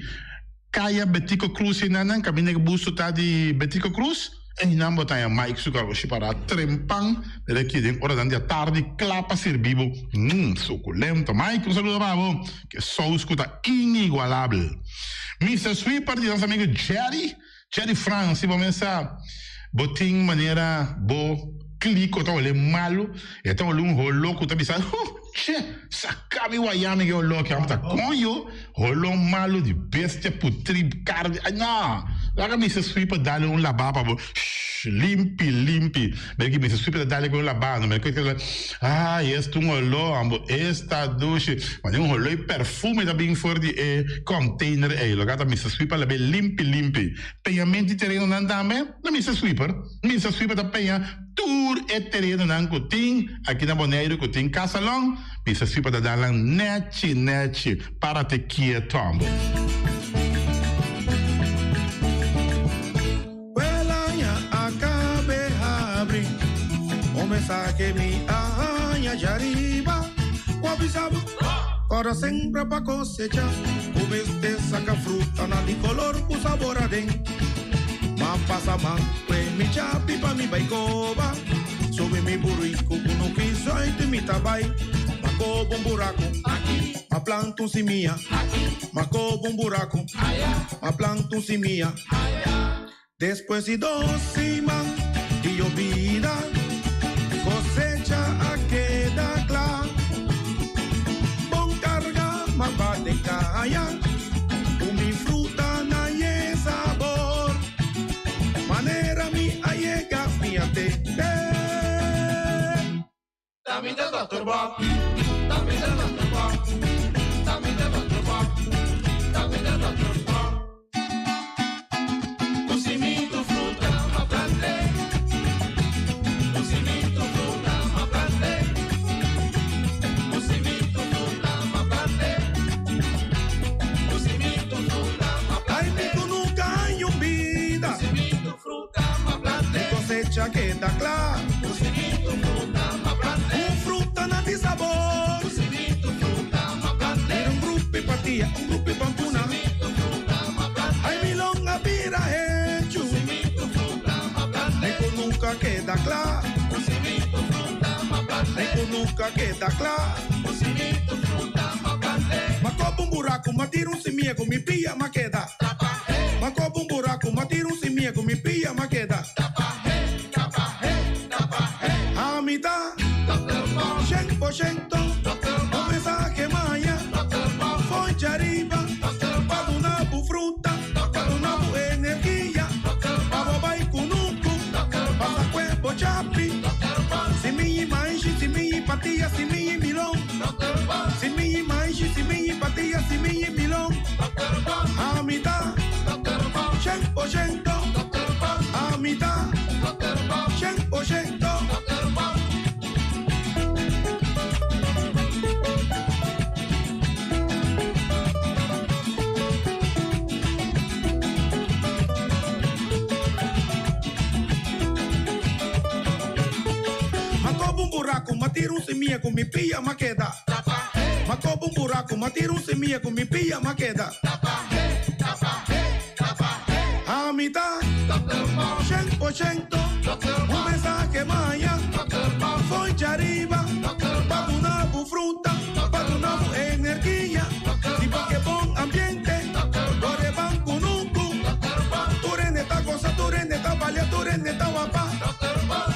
Caia Betico Cruz e nanan, caminho que busto tá de Betico Cruz, e não botar Mike sucar o para trempang, daqui de ora da tarde, clapa servivo, suculento, Mike, um saludo babo, que só escuta inigualável. Mr. Sweeper de nosso amigo Jerry France, vamos começar botin maneira bo clico tá olhando malo, então olhando rolo que tá pensando, che, sacabi wayame que olhou que amta conho, rolo malo de bestia putri carne, não, lá me se sweeper dá-lhe lavaba bo limpi, porque me se sweeper dá-lhe com lavaba, mas que este olhou ambo esta douche, mas olhou perfume da bem for de container lo gata me se sweeper la bem limpi, pagamento terreno não também, não me se sweeper da penha tour e terreno não cotin, aqui na Bonaire cotin casalão, me se sweeper da dar net para te quieto ambo. Que mi aña yariba, guapisabo, ahora siempre pa cosecha, comeste saca fruta na di color cu sabor aden, ma pasa man, pues mi chapi pa mi baicoba, sube mi burrico, uno quiso y mi tabay, ma cobo un buraco, aquí, ma planto un simia, aquí, ma cobo un buraco, allá, ma planto un simia, allá, después y dos siman, y yo vida. Cosecha a queda clar, bon carga más va de calla, mi fruta na ye sabor, manera mi allega mi ate. También del Dr. Bob, también del Dr. Bob, también del Dr. Bob, también del Dr. Bob. Cosimi tu fruta ma plante. Que está claro, un fruta na di sabor, era un grupo y patilla, un grupo y pampuna, ay milón a pira hecho, Nico nunca queda claro, Nico nunca queda claro, ma copo un buraco, ma tiro un simia con mi pilla ma queda, ma copo un buraco, ma tiro un simia con mi pilla ma queda. A mitad, 100%, un mensaje maya, foi arriba, para una bu fruta, para una bu energía, para bobai kunuku, para cuerpo chapi, si mi manchi, si mi patilla, si mi milón, si mi manchi, si mi patilla, si mi milón, a mitad, 100%, a mitad, 100%. Ma tiro un semilla con mi pilla ma queda. Ma copo un buraco, ma tiro un semilla con mi pilla ma queda. A mitad. 100%, un mensaje maya, foi arriba, para una fruta, para una energía, y para que buen ambiente, ore banco nunca, tu rende esta cosa, tu rende esta valia, tu rende esta guapa,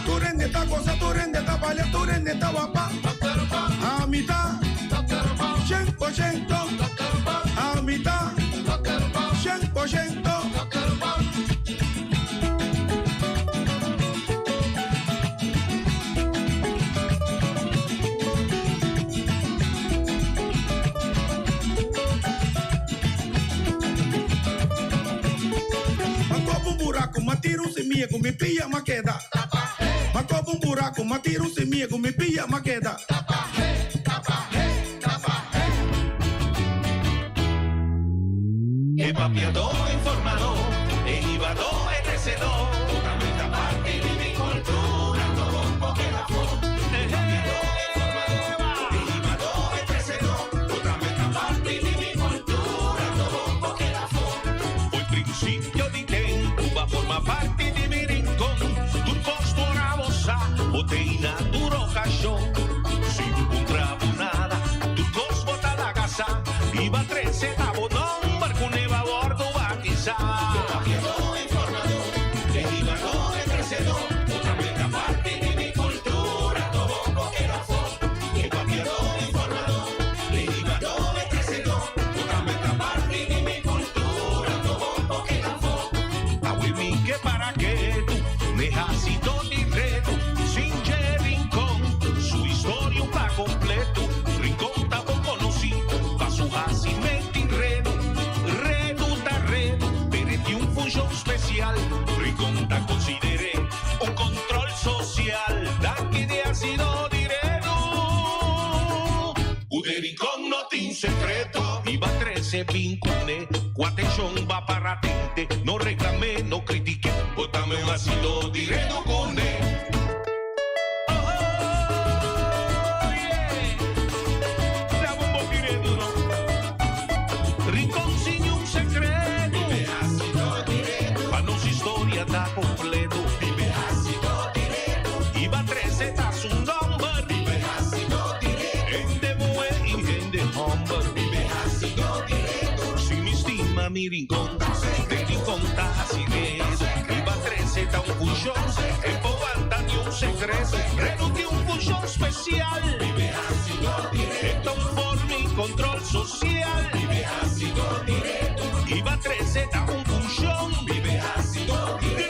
tu rende esta cosa, tu rende esta valia, tu rende esta guapa, a mitad, 100%, a mitad, 100%. Matiro se mia com me pia maqueda. Macobo buraco, matiro se mia com me pia maqueda. E papiado informado, e ibado e trecedor, totalmente aparte de mi cultura, todo un poco la flor. E papiado informado, e ibado e trecedor, totalmente aparte de mi cultura, todo un poco la flor. Hoy principio di tempo va forma parte di mi rincón, turcos por bossa, boteina duro cachón, sin encontraba nada, turcos bota la casa, iba 13 tabonón. Neva a bordo va quizá. Papiado informador, que iba no de crecedor, otra meca parte de mi cultura, todo un poquero fue. Que papiado informador, que iba no de crecedor, otra meca parte de mi cultura, todo un poquero fue. Agüimi que para que tú me has sido ni reto, sin rincón, su historia un pa completo, rincón tampoco conocí, pa su jacimento enredo. Special, Riconta consideré un control social, da che de ácido direto. Udericon no tin secreto, iba 13 vincune, quatechon va paratente, no reclamé, no critiqué, botame un ácido direto con da completo, vive ácido directo, iba 13 tas un number, vive ácido directo, en de bue y en de humber, vive ácido directo, si mi estima mi rincón, de rincón así de, iba 13 ta un puchón, en Povanta ni un secreto, redutí un puchón especial, vive ácido directo, por mi control social, vive ácido directo, iba 13 ta un puchón, vive ácido directo.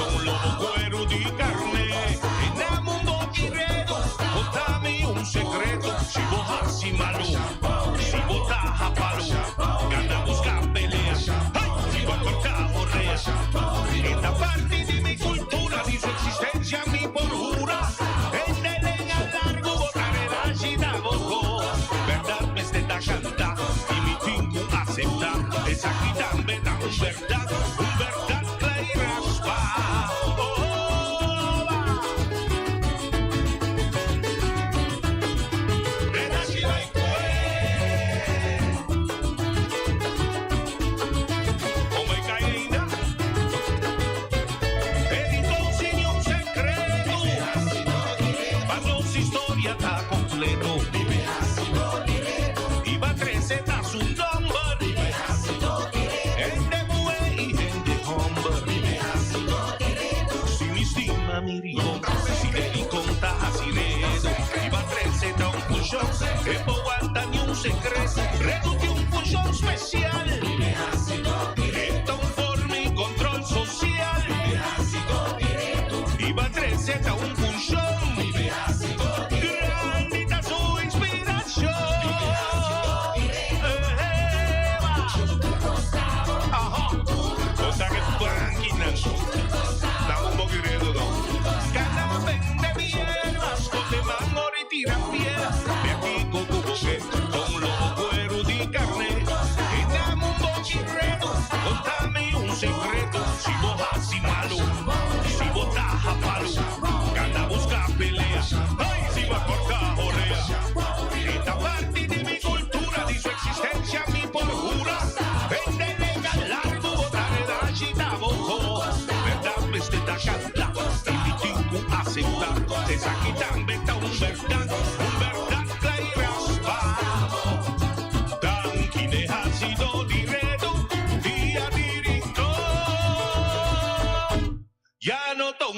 Un lobo cuero di carne, en mundo tirero, contame un secreto, si vos así malo, si vos taja palo, gana buscar pelea, ay, si vos corta borrea, esta parte de mi cultura, de su existencia mi porura, en el leña largo, botar el agita boco, verdad me está canta, y mi tingo acepta, es aquí también da un verdad. Iba 13 tas un number, en de bue y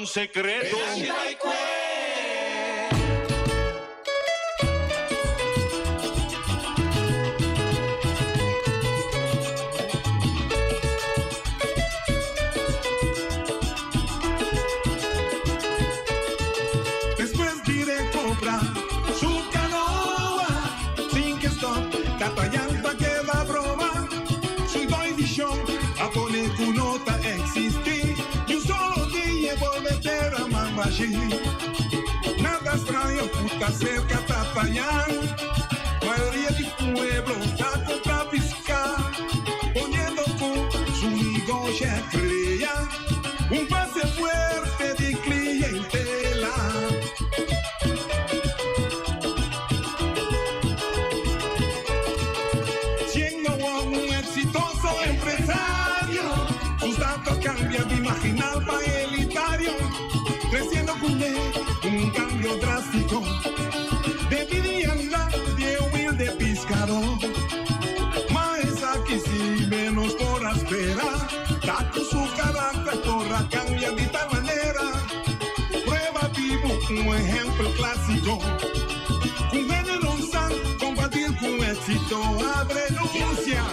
un secreto. Después diré cobrar su canoa sin que stop, catallanta que va broma. Soy doy visión a poner tu nota existir. Y un solo día volver a Mambashi. Nada extraño, puta cerca Tatayán. Mayoría de pueblo está contra fiscal. Poniendo con su negocio crea un pase fuerte de clientela. Siendo un exitoso empresario, sus datos cambian de marginal para elitario, creciendo con un cambio drástico de vivienda de humilde pescador. Más aquí sí menos por áspera, da con su carácter porra cambia de tal manera. Prueba vivo un ejemplo clásico. Con generosidad combatir con éxito abre renuncia.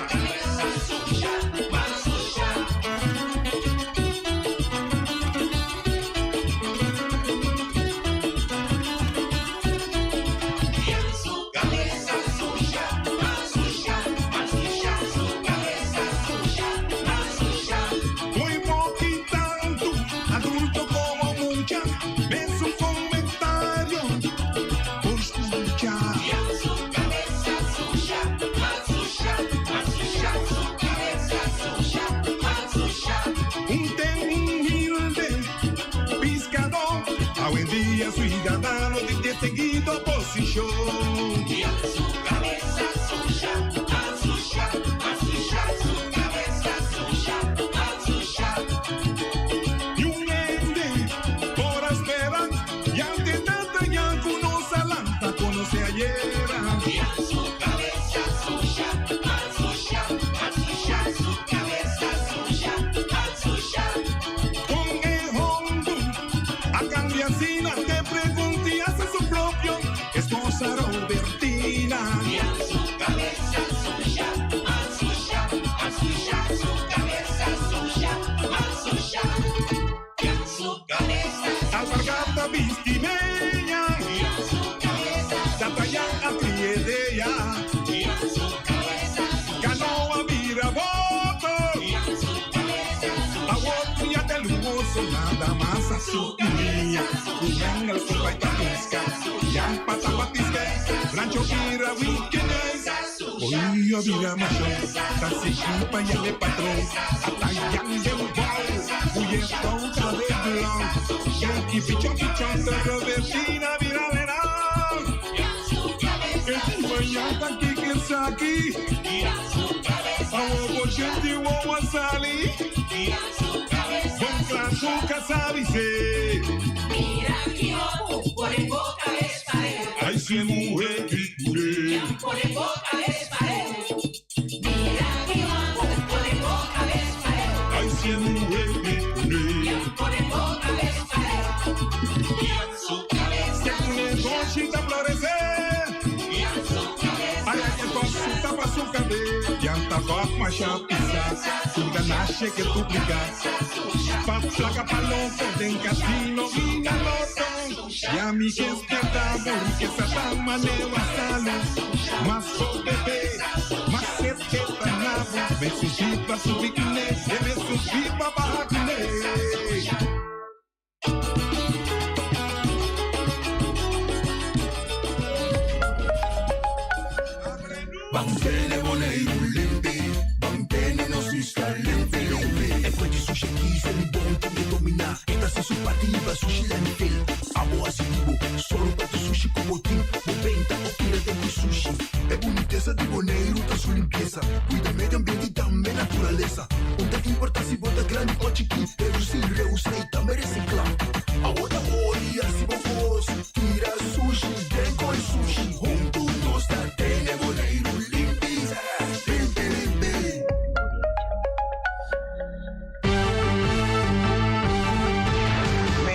Muy poquita tú, adulto como mucha, ven su comentario por escuchar. Un humilde pescador, a hoy en día ciudadano de seguido posición. Y un ende por esperar, y ante tanto ya conoce a Lanta, conoce ayer. Con el hondo, a cambiacina te pregunta y hace su propio esposa Robertina. Alpargata vistimeña, Tatayán a Triedeya, Canoa viraboto, a ya del lujoso, nada más a su niña, Uyan al compaita pesca, Yan patapatisque, Rancho Kira Wikines, Oía vira machón, Tasiquipa y ale patrón, Atayán de un bol, Uye toca de blanc, Yankee pichón pichón, Robertina vira verán, el mañana aquí que está aquí, Awo bochenti wo wasali, Bon claso casabise, Por en boca es pared, Ay si mujer kikure, por en boca es pared. Mira mi amor, por en boca es pared, Ay si mujer kikure, por en boca es pared. Y en su cabeza, que tu negocio a florecer, y en su cabeza, Ay que tu su tapa su cabeza, Yanta va macha pisa, Tu ganache que duplicar, Pa placa palote, Den casino y galoto, Y a mi que espetamos, que satan maneva salud, Más so bebé, más es que tanabo, Ve su pipa su bikine, Debe su pipa bajacune. Bangene boneiro limpi, bangene no sista limpi. E poi di sushi chi se li bonti e domina. E da se su pativa sushi landfill. Amo asitivo, solo per tu sushi como team. Moventa o pire de mi sushi. E boniteza de boneiro da su limpieza. Cuida medio ambiente e também naturaleza. Onde que importa se bota grande ou chiqui. Reusa e também reciclar. Agora olha se vos tira sushi, vem com sushi. Juntos da tene boneiro limpi, limpi, limpi. Me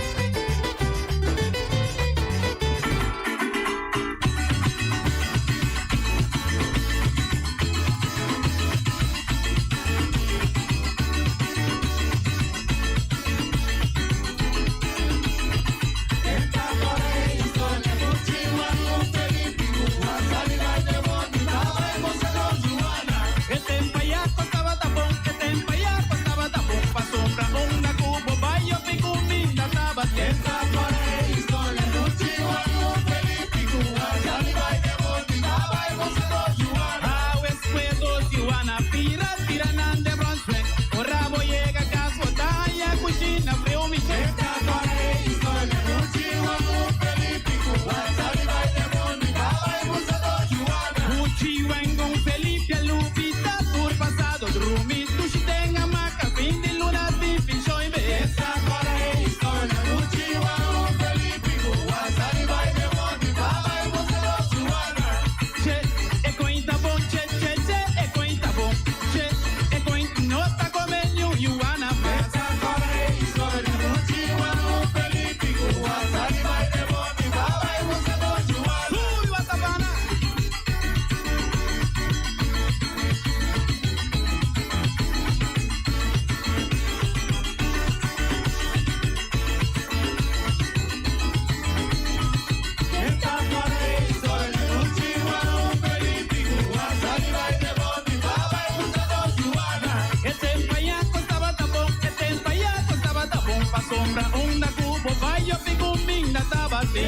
ya estaba así.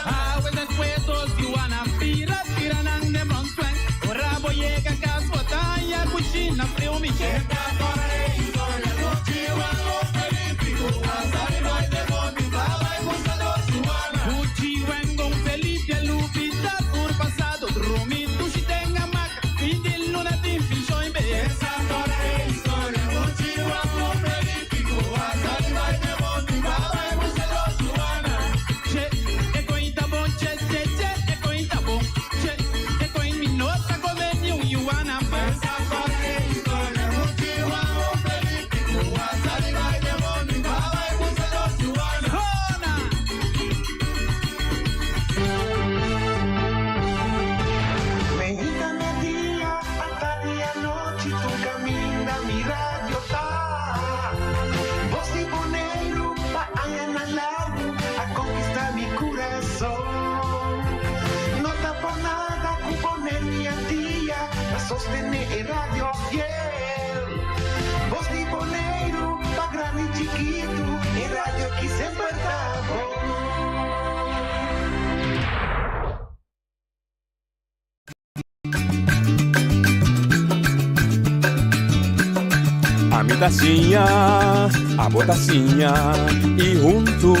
Ah, pues después dos Tijuana, pira, nan de Bronxwang. Ahora voy a cagar su batalla, cuchina, frío, mi che. Gucci, Wango, Felipe, Lupita, por pasado, Rumi, Tushi, tenga maca, fin de luna, fin, show en belleza. Che, e cointa bon, che, e cointa bon, che, e coin mi nota come New Yuana, Medita día, hasta día noche, tú camina mi radio está. Vos tipo negro, va a largo, a conquistar mi corazón. No está por nada, poner mi día, a sostener el radio fiel. Vos tipo negro, va grande y chiquito, el radio aquí siempre está. A mi tacinha, a botacinha e junto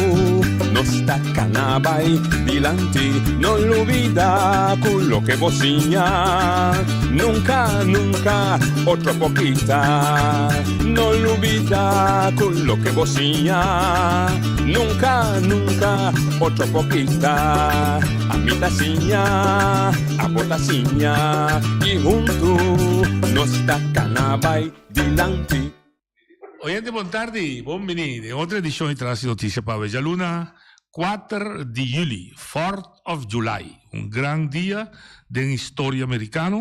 nos tacanabay dilante, no olvida con lo que vocinha, nunca, nunca, otro poquita, no olvida con lo que vocinha, nunca, nunca, otro poquita, a mi tacinha, a botacinha e junto nos tacanabay dilante. Oyente, buon tardi, benvenuti in altra edizione di Trassi Notizie per Veja Luna, 4 di juli, 4th of July, un gran dia della storia americana,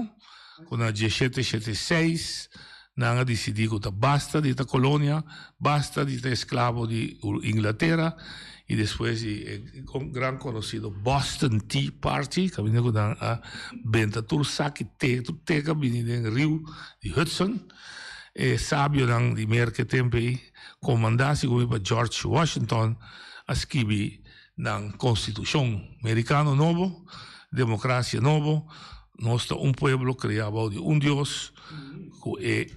con la 1776, hanno deciso che basta di questa colonia, basta di questa sclavo di Inghilterra, e después un gran conosciuto Boston Tea Party, che viene a Bentatur Saki Te, che viene nel Rio di Hudson, e sabio di merke tempi comandati come per George Washington a scrivere la Costituzione americana nuovo, democrazia nuovo, nostro un pueblo creado de un Dios e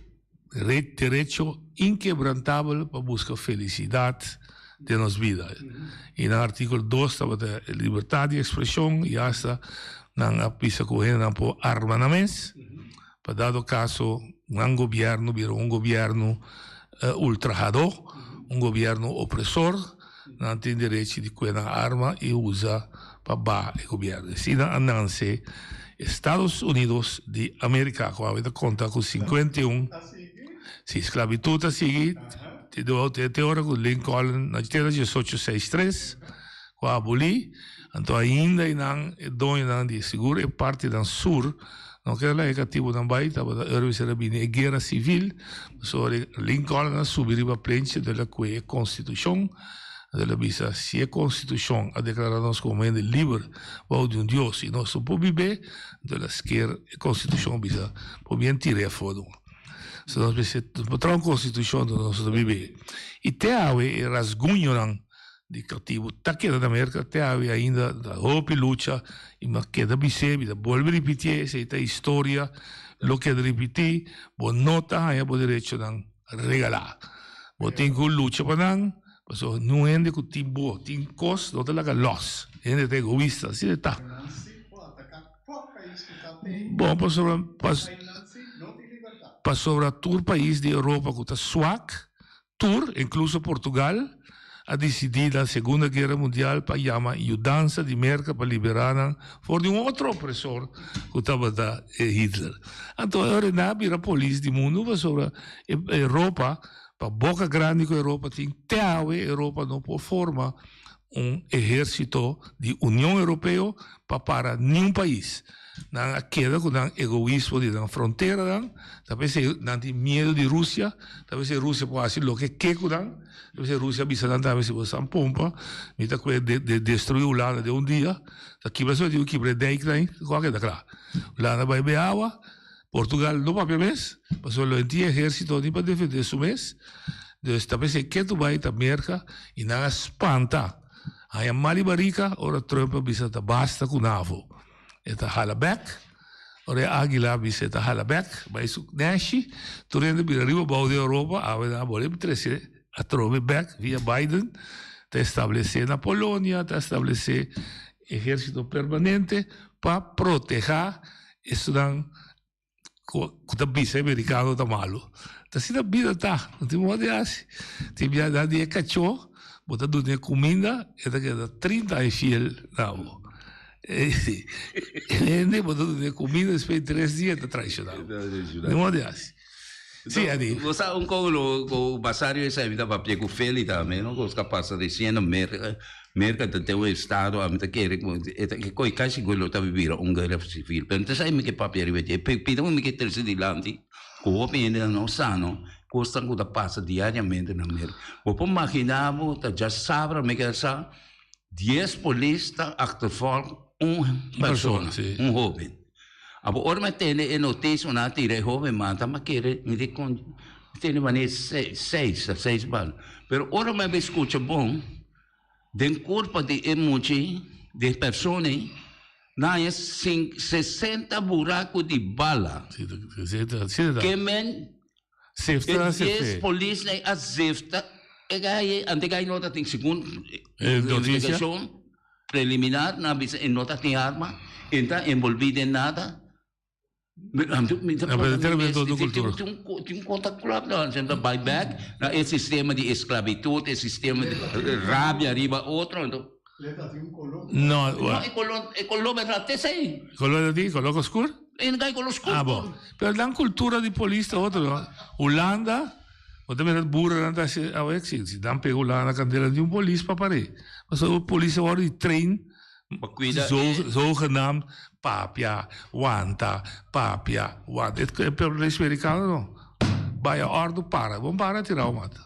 derecho inquebrantable para buscar felicidad de nos vidas. Y en el artículo 2 estaba la libertad de expresión y hasta la pisa coger por armamento, para dado caso un gobierno, un gobierno ultrajador, un gobierno opresor, non tem direito de cuidar arma e usa para bar o governo. Se não se Estados Unidos de América, que conta com 51, se esclavitud sigue, te hora com Lincoln, na 1863, com aboli, então ainda não é dono de seguro e parte do sul. Não quero lá que tipo também estava da Europa será bem a guerra civil, sobre Lincoln subiu a frente da Constituição, da visa se a Constituição a declarar-nos como livre, ou de Deus e nós não podemos viver, da esquerda a Constituição visa podemos tirar fora. Se nós precisamos ter uma Constituição de nós viver. E até aí rasgunho de cativo tá queda da América até ainda da roupa e luta e mas queda bicebe da volve repetir essa história lo que repetir bom nota aí o direito de regalar bom tem que luta para não é de que tem cos não tem lá loss é de egoísta assim tá bom para sobre todo o país de Europa que está swak tour incluso Portugal a decidir na Segunda Guerra Mundial para chamar ajudança de merca para liberar fora de outro opressor que estava da Hitler. Então, agora não vira a polícia do mundo sobre a Europa, para boca grande que a Europa tem, até a Europa não pode formar exército de União Europeia para nenhum país. Não queda com o egoísmo da fronteira, talvez não tem medo de Rússia, talvez a Rússia pode fazer o que quer com talvez a Rússia bisa talvez se você pompa, me está de destruir o lado de dia, aqui vai ser o que vai daí, qualquer da claro. O lado vai beber água, Portugal no papel mes, mas o exército ni para defender su mes. Dus também se quer tu vai América e não espanta. Aí a malibarica, ora Trump bisa ta basta com navo. Eta halabek, ora Águila bisa ta halabek, mas o Nashi, tu rende bira riba bau de Europa, a ver boleh crescer a trove back via Biden, te estabelecer na Polônia, te estabelecer exército permanente para proteger isso não que bisa americano tá malo. Tá se na vida tá, não tem modo de assim. Tem minha idade é cachorro, botar do comida, é daqui a 30 anos fiel, não. Ele botar do comida, espera 3 dias, tá tradicional. Não modo de assim. Sim, Adi. Você com o Basário essa vida para pegar o feli também, não gosta passa de cena Merca tem o estado a muita querer que coi casi quello tá vivere un guerra civile. Per te sai me che papiri vedi, pediamo me che terzi di landi, come non sanno, costa ancora passa diariamente na Merca. O poi immaginavo, già saprà me che sa 10 polizia achtervolgen un persona, un joven. Aber ormai tiene noticia una tira joven manta, ma quiere mi dicono tiene vanir 6 balas. Pero ormai mi escucha bon. Den culpa de emoji de persone na 60 buracos de bala. Que men 10 polícia a zefta e gai ante gai nota tem segundo investigação preliminar na nota tem arma entra envolvido em nada. Tem contato com a gente buyback, esse sistema de esclavitud, esse sistema de rabia arriba outro. Não, é colônia até sei. Colônia de color escuro? Não color escuro. Ah, bom. Pero dan cultura de polícia outro. Holanda, o também é burra anda a exil. Se dan pego lá na cadeira de polícia para parar. Mas o polícia hora de trein zogenaamd papia, wanta. Het is per de americano não. Vai a ordem para, vamos para tirar o mata.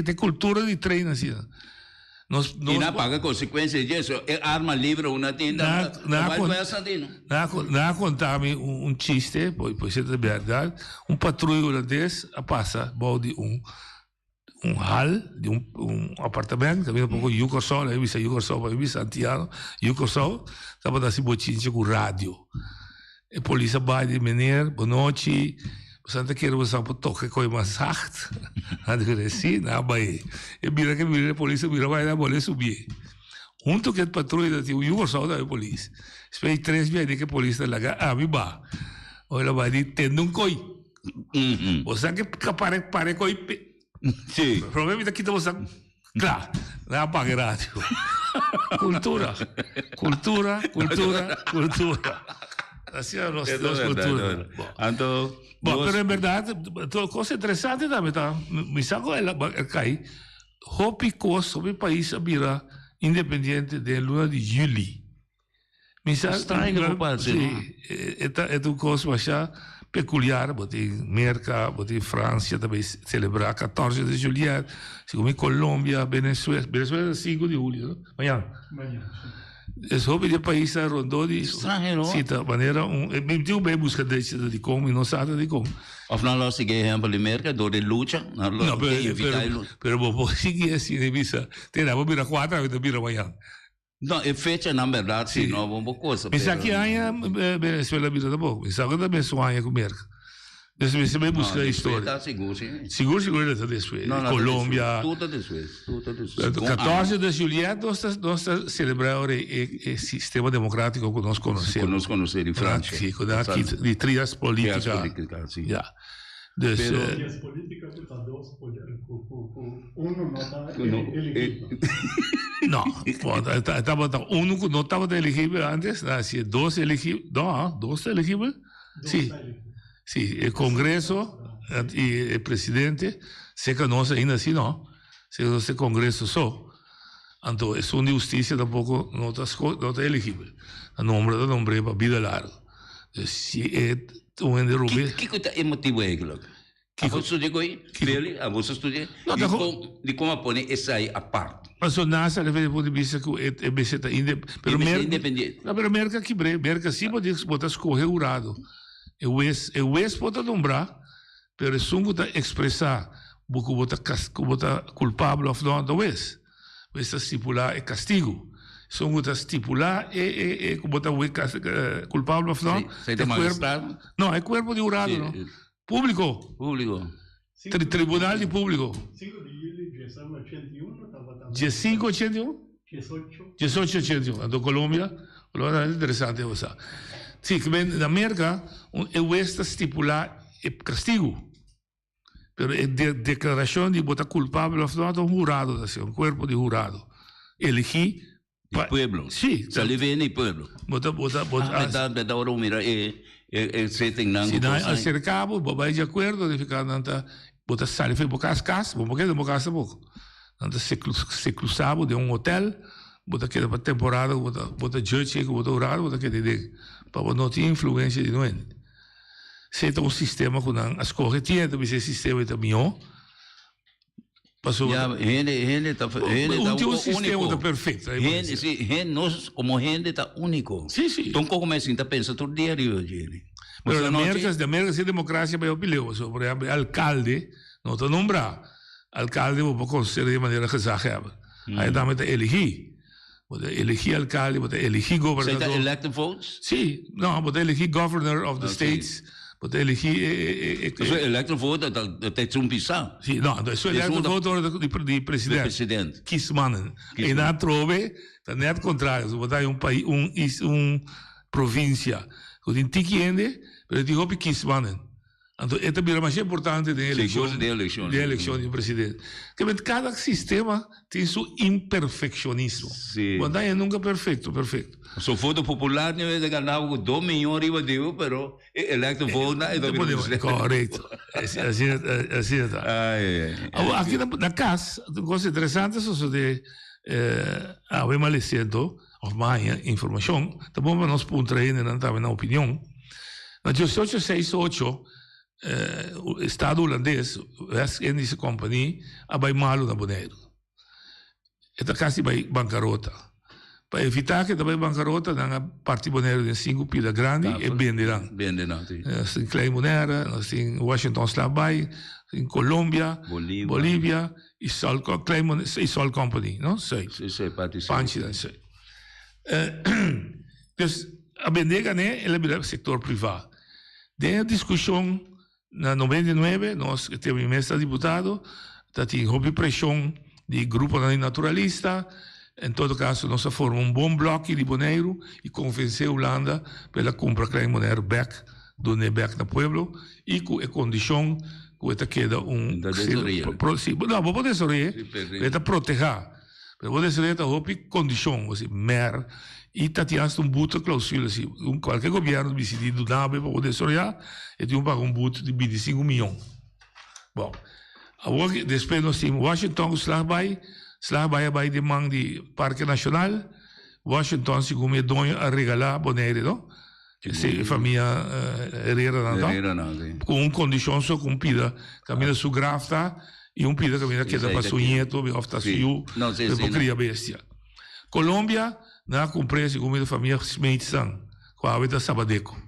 Tem cultura de treino assim. E não paga consequências disso. É arma livre uma tenda. Não contar-me chiste, pois ser de verdade. Patrulho holandês a passa, balde hall de apartamento, também um pouco Yucosol, aí vista Yucosol, aí vista Santiago, Yucosol, estava dando botinha com rádio. A polícia vai de meneer, boa noite, você quer você para tocar coisa mais zacht, nada que assim, nada vai. E mira que a polícia mira vai dar boleto subir. Junto que a patrulha da Yucosol da polícia. Espera 3 dias de que a polícia lá, me vai. Olha vai de tendo coi. Você que pare coi. Sim. O problema é que estamos claro, não apaga rádio. Cultura. Assim é a nossa cultura. Bom, mas é verdade, a coisa interessante também, tá? Me saco ela cai. Hopi costa sobre o país a virar independente de luna de julho. Me saco estranho, sim, é uma coisa bastante peculiar, botem Merca, botem França também celebrar 14 de julho, como Colômbia, Venezuela é 5 de julho, amanhã. É sobre o país rondou de cita maneira mesmo bem busca de como e não sabe de como. Of não lo sigue exemplo de Merca do de luta, não pero vou seguir assim de visa. Tem lá vou virar 4, vou virar amanhã. Não, é fecha na verdade, sim, não é uma coisa. Mas aqui há Venezuela vida da boa. Mas agora também sonha com Merca. Você vai buscar a história. Seguro está después. Colômbia. Tudo después. 14 de julho nós celebramos o sistema democrático que nós conhecemos. Nós conhecemos em França. Sim, aqui de trias políticas. Já. As políticas estão dos um não está elegível. Não, não estava elegível antes, assim, 2 elegíveis. Não, 2 elegíveis? Sim. Sim, o Congresso e o presidente se conhecem ainda assim, não. Se o Congresso só. Então, é uma justiça tampouco não está elegível. O nome para vida larga. Se é um enderrube. Que é motivo eigenlijk? Você estudou aí? Você estudou? De como pôr isso aí a parte? Mas o NASA deve ponto de vista que é independente. Mas Merca quebrei. Merca sim pode botar escorrer urado. o West pode nombrar, pero se você expressar que você culpável ou não do West, você estipular é castigo. Se você estipular que você é culpável ou não, não, é corpo de jurado, Sí, não? Público. Público. Tribunal de Público. 5 de julho de 1981, estava também. Dia 5 de 81? 18. 18 de 81, da Colômbia. É interessante você. Sim, que na América, o Oeste estipular é castigo. Pero a declaração de botar culpável ou não é um jurado, assim, um corpo de jurado. Elegir. El pueblo. Sí. Sale bien el pueblo. Da ora mira setting nang. Se não acercava, bobai de acordo, de ficar nanta, botar sale foi bocar as casas, bom porque bocar essa boca. Nanta se cruzava de hotel, botar que para temporada, botar judge, botar jurado, botar que de para não ter influência de não. Se tem sistema com as corretinhas, também esse sistema também ó. Passou. Gente o sistema está perfeito. Gente, nós como gente está único. Sim, sim. Então como é assim, está pensando todo dia gente. Mas na América se democracia vai opileu, por exemplo, alcalde, não está nombrar. Alcalde vou considerar de maneira exagerada. Aí também está elegir. Pode elegir alcalde, pode elegir governador. Você está elected votes? Sim, não, pode elegir governor of the states. Pode elegir. Isso é elected vote até Trumpizar. Sim, não, isso é elected vote de presidente. Kismanen. E na trove, está net contrário. Se botar um país, província, que tem tiquiende, mas tem hopi Kismanen. Então, é também mais importante da eleição de presidente. Porque cada sistema tem seu imperfeccionismo. Quando é nunca perfeito. Se o voto popular não é de ganhar 2 milhões de deu, pero elected vote não é de correto. Assim está. Aqui na casa, uma coisa interessante é de haver malecendo, ou mais informação, também nós podemos trazer na opinião. Na 1868, o Estado holandês, West Indies Company, vai malo na Bonaire. Esta casa vai bancarrota. Para evitar que também bancarrota, na parte Bonaire de 5 pila grande e venderão. Nós temos Klein Bonaire, nós temos Washington Slavai, em Colômbia, Bolívia e Sol Company, não sei. Panchi, não sei. Então, a vendega é o setor privado. Tem a discussão na 99, nós temos mestre deputado, tinha pressão de grupo naturalista. Em todo caso, nós formamos bom bloco de Bonaire e convenceu a Holanda para comprar Klein Bonaire back, do back no pueblo, e com a condição que queda não, vou poder sorrir, para proteger. Mas vou dizer que condição, mer, e tatiaste buto cláusula, qualquer governo decidido nada para poder sorrir, e tem um buto de 25 milhões. Bom, depois nós temos Washington, Slavai vai de mão de Parque Nacional, Washington se come dono a regalar Bonaire, não? Se a família Herrera não, com condição só cumprida, caminha sua grafta e pida caminha que dá para seu neto, ofta seu, para criar bestia. Colômbia não cumpre se come a família Smithson, com a vida Sabadeco.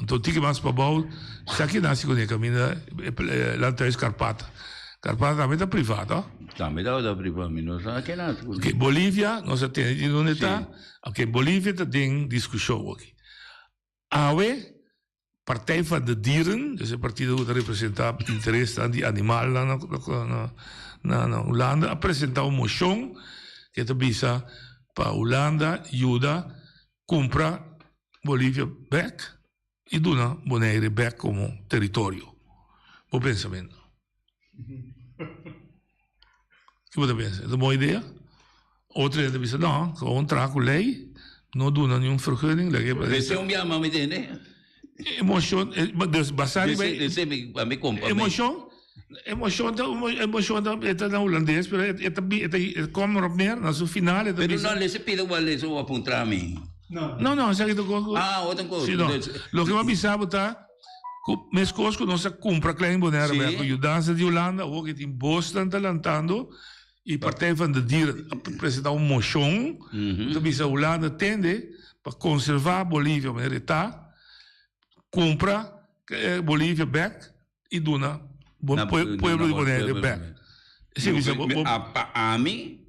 Então tem que mais para baú, se aqui nasce com a caminha Lanterna Carpata. Carpata também está privada. Também está privada, não sabe que nada. Ok, Bolívia, nós temos onde está. Ok, Bolívia tem discussão aqui. AWE, Partij van de Dieren, dus een partij dat representeert interesse aan die animalen na Holanda, apresentou uma moção que te bisa para Holanda, ajuda, compra Bolívia back e dona Bonaire back como território. O pensamento. O que você pensa? É uma boa ideia? Outra gente pensa, não, gewoon trago lei, não dona nenhuma vergunning. Esse é um biama, me entende? Emoção, dus basado emoção está na holandês, mas como no primeiro, na sua final, mas não lhe se pide igual isso a apontar a mim. Não, isso aqui do outra coisa. Sim, não. O que eu avisava tá, meus coisas nós compra Klein Bonaire, com a dança de Holanda, o que tem Boston talentando e Partij van de Dieren apresentar uma moção, então a Holanda tende para conservar Bolívia, mas está compra Bolívia back e dona pueblo de Bonaire back. Sim, A mim,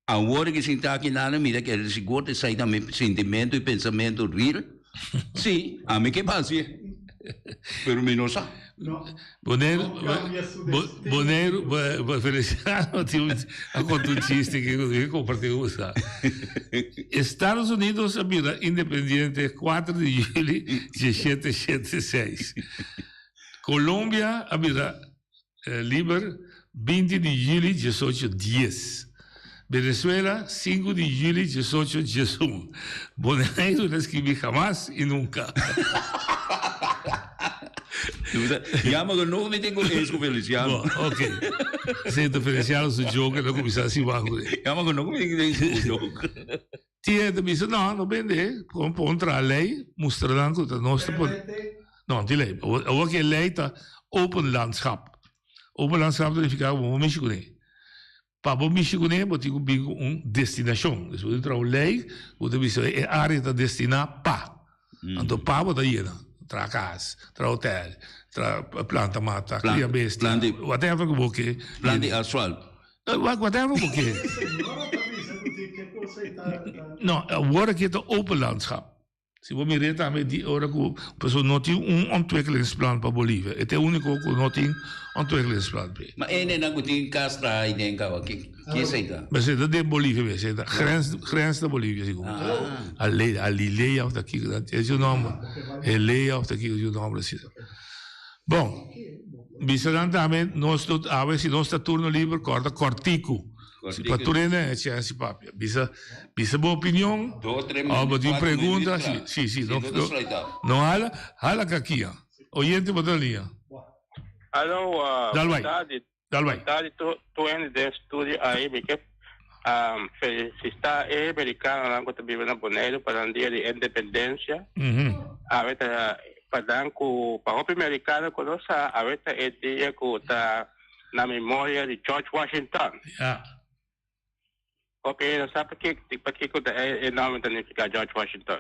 a hora que se está aqui na mira que ele segura sai também sentimento e pensamento real. Sim, a mim que passa. Pero me não sabe. Bonaire, Feliciano, a conta um chiste que eu compartilhei. Estados Unidos vira independente 4 de julho de 1776. Colômbia vira livre 20 de julho de 1810. Venezuela, 5 de julho de 1811. Bonaire não escrevi jamás e nunca. Ja, maar nog niet com isso com Feliciano. Ok. Sento Feliciano su gioco não começar assim baixo. Ja, maar nog niet com isso jogo. Tinha de dizer não vende, contra a lei, mostrando que nós não, die lei. O que lei tá open landschap. Open landschap significa o Michigan. Para o Michigan, você tem uma destinação. Você entra uma lei, você dizer a área está destinada para. Então, para você ir tra casa, tra hotel, tra planta mata, cria bestia, whatever que você. Planta asfalto. Whatever que você. Não, agora que é open landschap. Se você mirar também die hora que a pessoa não tem ontwikkelingsplan para Bolívia, é o único que não tem ontwikkelingsplan. Maar één en dan tem Castra e denk ik, que sei lá. Mas é de Bolívia, é da grens da Bolívia, segundo. A layout aqui, é o nome. É layout aqui, é o nome. Bom, bisogna também nós se nós turno livre corta cortico. Se para tu é chance papia. Bisa boa opinião? Ou de pergunta? Sim. Não hala caquia. Oyente botalinha. Alô, Dalway. Verdade, tu é de estúdio aí, porque se está americano lá que vive na Bonaire para um dia de independência. A ver, para o americano conosco, a ver, é dia que está na memória de George Washington. Ok, não sabe para que é nome da George Washington.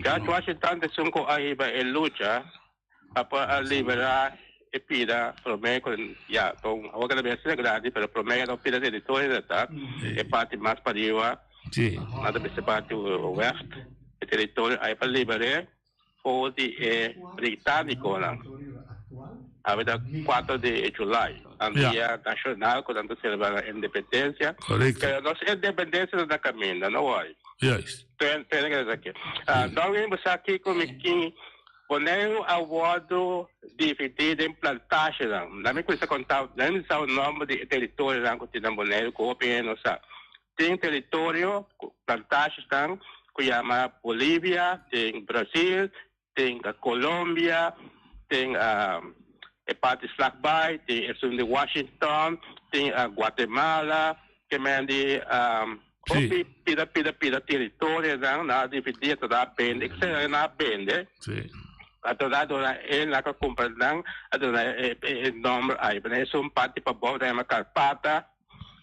George Washington de sunco aí vai luta para liberar e pida prometo já então agora deve ser grande pero prometo pida território tá é parte mais para nada deve ser parte o west o território aí para liberar o de britânico lá a verdade 4 de julho a dia nacional quando se celebra a independência que nossa independência está caminhando não vai tem que dizer aqui então vamos aqui com quem Bonaire award dividido em plantagem não me custa contar não sabe o nome de território lá que tem Bonaire que o não sabe tem território plantagens que chama Bolívia tem Brasil tem a Colômbia tem a parte de Slackby tem o de Washington tem a Guatemala que mande pida território não dividir toda a pende que se não pende Adorado é na que compreendam adorado é nome aí mas é um parte para bom da Carpata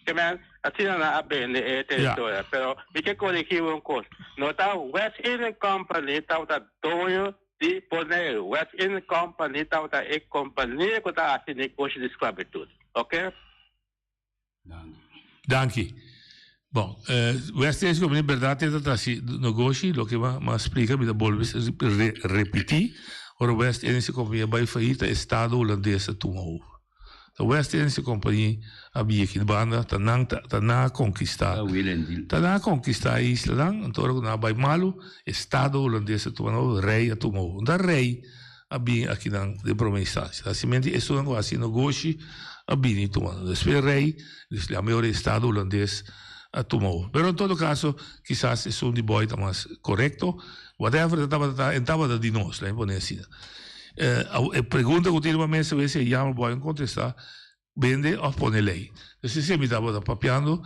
que man assim na bem é território pero me que corrigir coisa não tá West Indian Company tá dono de Bonaire West Indian Company tá é companhia que tá assim negócio de escravidão ok Danke. Bom, West Indian Company verdade é assim negócio o que mas explica me da bolsa repetir o West Indian Company vai faillita estado holandês tomou a West Indian Company havia aqui banda tá na conquistar a isla então na vai malo estado holandês tomou rei tomou da rei havia aqui na de promessa assim isso não assim negócio havia tomado depois rei a maior estado holandês tomou pero em todo caso quizás é de boy mais correto whatever estava de nós lá em assim a pergunta que eu tive uma mesa se chama boy contestar vende ou põe lei se me estava papiando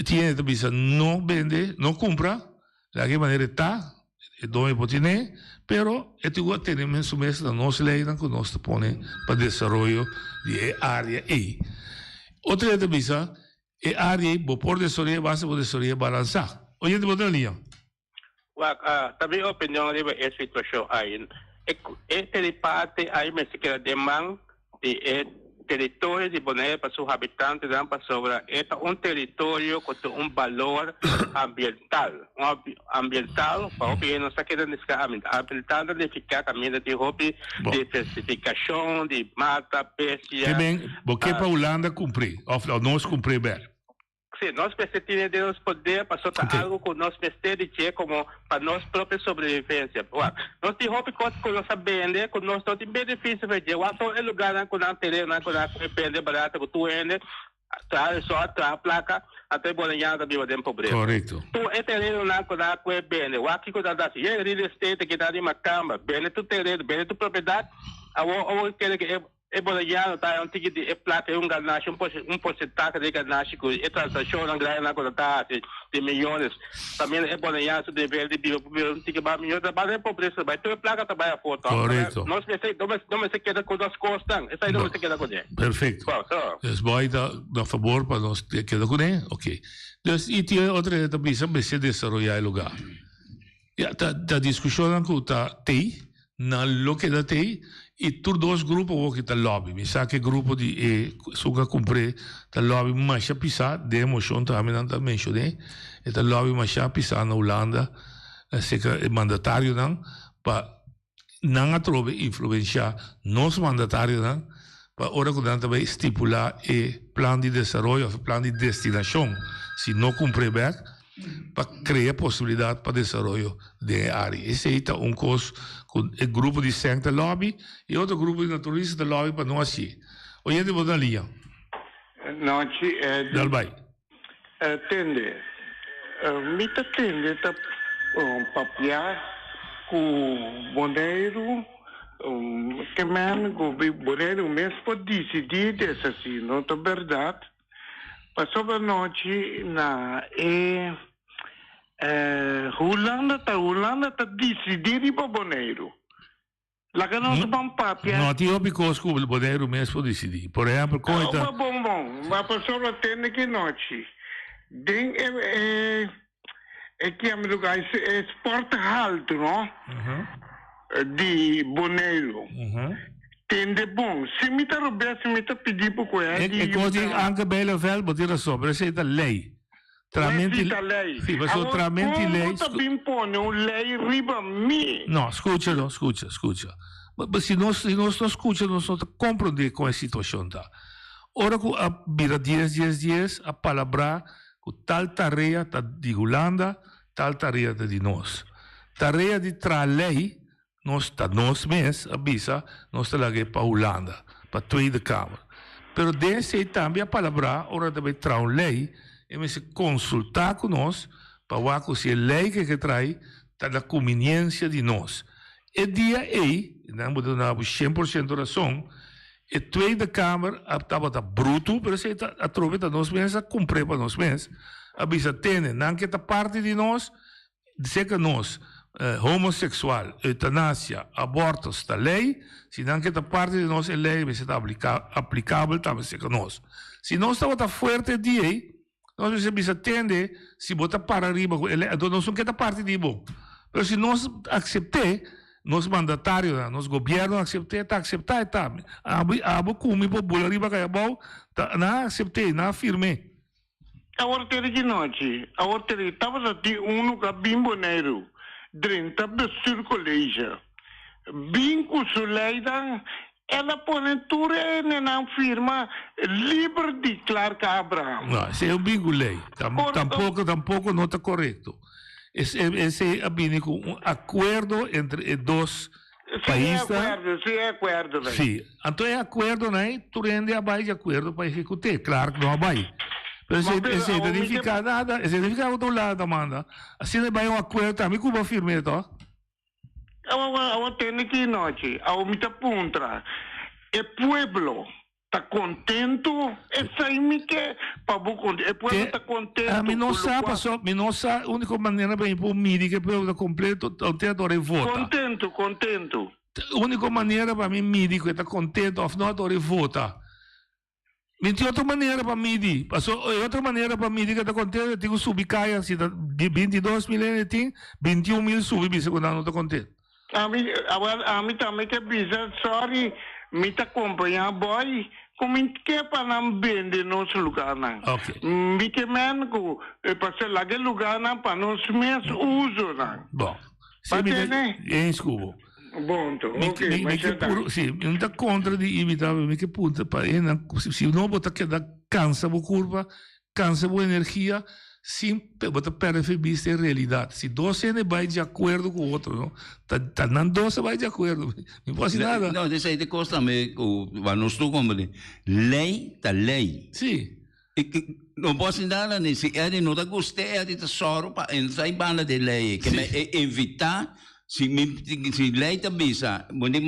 tinha que não vende não compra de que maneira está dove potine pero igual temos su mesa da nossa lei que nós põe para desenvolvimento de área e outra coisa é área por desenvolver base por desenvolver balançar oye te botar linha Também a opinião ali é a situação aí. Esta parte aí me se quer demanda de território de Bonaire para seus habitantes, para sobre um território com um valor ambiental. Ambiental, para o que não está querendo dizer ambiental, de ficar caminho de hobby, de diversificação, de mata, pesca. Que bem, porque para a Holanda cumprir, ou nós cumprir bem. Sim, nós precisamos de nos poder para soltar algo que nós precisamos de como para nossa própria sobrevivência. Nós temos coisas que nós sabemos, que nós não temos benefício para ver. É lugar que nós teremos, que nós depende barato que tu ende, só a placa, até bolinha da biba de pobreza. Correto. Tu é terreno que nós é bem, o aqui que nós dá, é real estate que está em Macamba, bem tu terreno, bem tu propriedade, a quer que é bolinha, tá um ticket de placa, ganache, porcentagem de ganache, que transação não grande na coisa de milhões. Também é bolinha, tu deve de biba, um ticket para milhões, mas é pobreza, mas tu é placa também a foto. Correto. Nós não se queda com nós costas, essa aí não se queda com ele. Perfeito. Dus boy da favor para nós queda com ele, ok. Dus e tinha outra também se se desarrollar o lugar. A discussão que está tem na lo que da tem e tur dois grupos que tá lobby. Me sabe que grupo de suga cumprir tá lobby mas já pisar de emoção também não tá mencionei. E tá lobby mas já pisar na Holanda, se que mandatário não para não atrove influenciar nos mandatários não para hora que não também estipular e plano de desenvolvimento, plano de destinação, se não cumprir bem para criar possibilidade para desenvolvimento da área. Esse aí tá coisa com o grupo de centro lobby e outro grupo de naturalistas de lobby para nós assim. Hoje eu vou dar linha. Não, Dal vai. Tende. Mita tende tá papiar com Bonaire, que man com Bonaire mesmo pode decidir dessa assim, não é verdade? Passou a noite na Holanda tá decidir para Bonaire. Lá que nós vamos papiar. Não, tinha because que o Bonaire mesmo pode decidir. Por exemplo, coisa. Bom, mas a pessoa tem que noite. Den que é lugar esporte alto, não? De Bonaire. Tende bom. Se me tá roubando, se me tá pedindo por coisa. É coisa anche belo vel, botar sobre, essa é a lei. Tramenti lei. Sì, ma sono tramenti lei. Come ti impone un lei riba me? No, escucha. Mas se nós não escuta, nós não compreendemos com a situação tá. Ora que a vira 10 a palavra com tal tarefa tá de Holanda, tal tarefa tá de nós. Tarefa de tra lei nós mesmos avisa nós tá lá para Holanda, para toda a Câmara. Pero desse também a palavra ora também tra lei e me se consultar com nós para ver se a lei que traz está na conveniência de nós. E dia aí, não vou dar 100% razão, a Tweede Kamer estava bruto, mas se a trove da nós mesmos, a cumprir para nós mesmos. A bisa tem, não que está parte de nós, dizer que nós, homossexual, eutanásia, aborto, está lei, se não que está parte de nós, a lei vai ser aplicável também que nós. Se nós estamos forte de aí, nós precisamos entender se botar para arriba, nós não somos parte de bom. Mas se nós aceitar, nos mandatários, nos governos aceitar, tá. Abo comi por bola arriba que é bom, não aceitar, não afirme. Agora tem de noite, agora tem, estava aqui que bem Bonaire, dentro do circulation, bem com Suleida, ela porventura não firma livre de Clark Abraham. Não, esse é um bingo lei, tampouco não está correto. Esse é um acordo entre dois países. Sim, é acordo. Sim, então é acordo, né? Tu rende a de acordo para executar. Claro que não vai. Mas esse identifica nada, esse identifica outro lado da manda. Assim não vai um acordo, também como firme, tá? Eu tenho que noite, eu me apunta. O pueblo está contento, essa é que para o pueblo está contento. A mim não sabe, a única maneira para ir para o mídia que o pueblo está completo, o teatro vota. Contento. A única maneira para mim mídia que está contento, afinal, vota. Tem outra maneira para medir. Outra maneira para medir que está contente, tem que subir caia, se de 22 mil tem 21 mil subir, se não está contente. A mim também que bisa, sorry, me tá acompanhando, boy, como que para não vender nosso lugar, não. Ok. Me que menos, para lá que lugar, não, para nós mesmos uso, não. Bom. Para ter, né? Em escubo. Bom, então, ok, mas já tá. Sim, não está contra de evitar, me que punta, para se não botar que dá cansa a curva, cansa a energia, sim, botar perde vista em realidade. Se 12 vai de acordo com o outro, não? Tá não 12 vai de acordo, não pode nada. Não, desse aí de costa me, não estou como lei, tá lei. Sim. Não posso nada nisso. Ele não está gostando, ele está só para entrar em banda de lei, que é evitar. Se lei está bisa, quando tem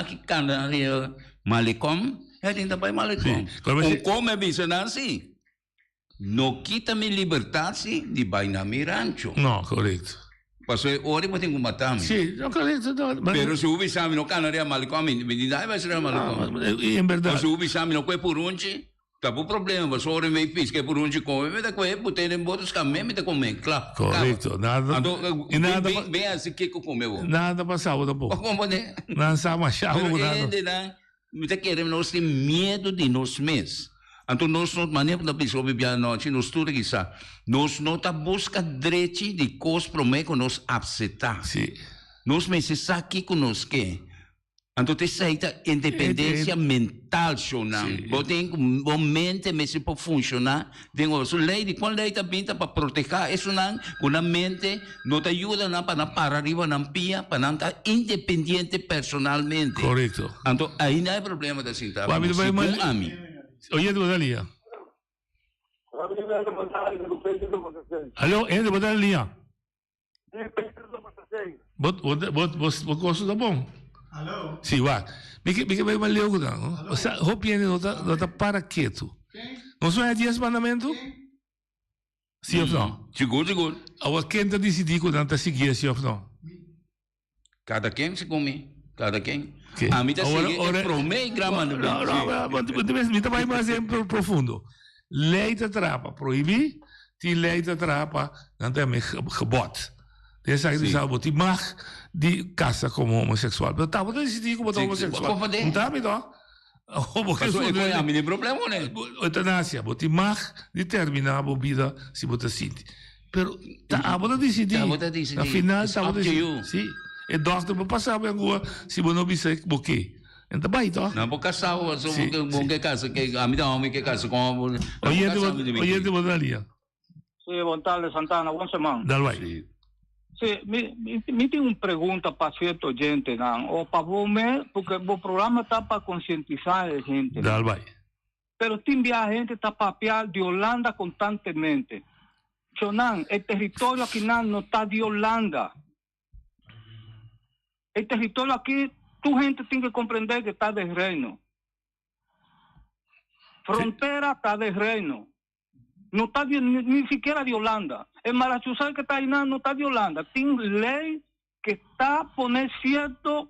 que canaria malecom, ele também malecom. Como é bisa assim? Não quita minha liberdade de bainar meu rancho. Não, correto. Porque hoje eu tenho que matar. Sim, não, correto. Mas se o bisami não canaria malecom, me dá vai ser malecom. Em verdade. Se o bisami não foi por onde, tá por problema. Mas hoje me fiz que por onde come, me dá coisa, porque tem botos caminhos, me dá comer, claro. Correto. Nada. Bem assim que eu comeu. Nada passava da boca. Como né? Não sabe achar o nada. Me tá querendo nós ter medo de nós mesmos. Então nós não maneira da pessoa viver a noite, nós tudo que sabe. Nós não tá busca direito de coisas para mim que nós aceitar. Sim. Nós precisamos aqui com nós que. Então tem essa independência mental, Shona. Tem um mente mas para funcionar. Tem a lei de quando a lei está pinta para proteger isso não, com a mente não te ajuda não para parar arriba não pia para não estar independente personalmente. Correto. Então aí não é problema da cinta. Oye, tu linha. Alô, ainda botar a linha. Você gosta da bom? Alô? Sim, vai. Me que vai mal leu não. Você roupa não tá para quieto. Não são é 10 mandamentos? Sim ou não? Seguro. Agora quem tá decidir quando tá seguir sim ou não? Cada quem se come, cada quem. A mim tá seguindo promei gramando. Não, me tá mais exemplo profundo. Lei te trapa proibir, ti lei te trapa não tem gebod. Dessa que sabe ti mag de casa como homossexual. Mas tá, você decidir como homossexual. Não tá, me dá. Porque isso é a mim problema, né? Eutanásia, você mag determinar a vida se você sente. Pero tá, você decidir. Afinal, tá, você decidir. Sim. E nós não passamos em rua se você não bissegue o quê? Então, vai, então. Não, porque casal, bom que casa, que a mim dá homem que casa com... Oye, de Bodalia. Sim, boa tarde, Santana, bom semana. Dá vai. Sim, me tem uma pergunta para certa gente, não? Ou para você, porque o programa está para conscientizar a gente. Dá vai. Pero tem a gente está papear de Holanda constantemente. Não, o território aqui não está de Holanda. O território aqui, tu gente tem que compreender que está de reino. Fronteira está de reino. Não está nem sequer de Holanda. El Marachusal que está aí não está de Holanda. Tem lei que está poner cierta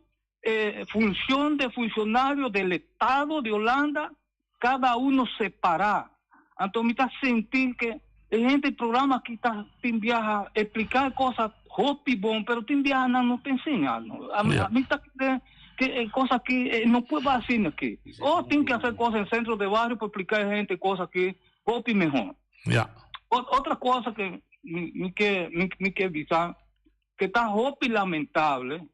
função de funcionário do Estado de Holanda, cada um separar. Então me está sentindo que a gente programa aqui está viajar explicar coisas roupa bom, pero tem viajar não te ensinando. A mim está que coisa que não pode assim aqui. Ou tem que fazer coisas em centro de bairro para explicar a gente coisas que roupa melhor. Outra coisa que me quer avisar, que está roupa lamentável,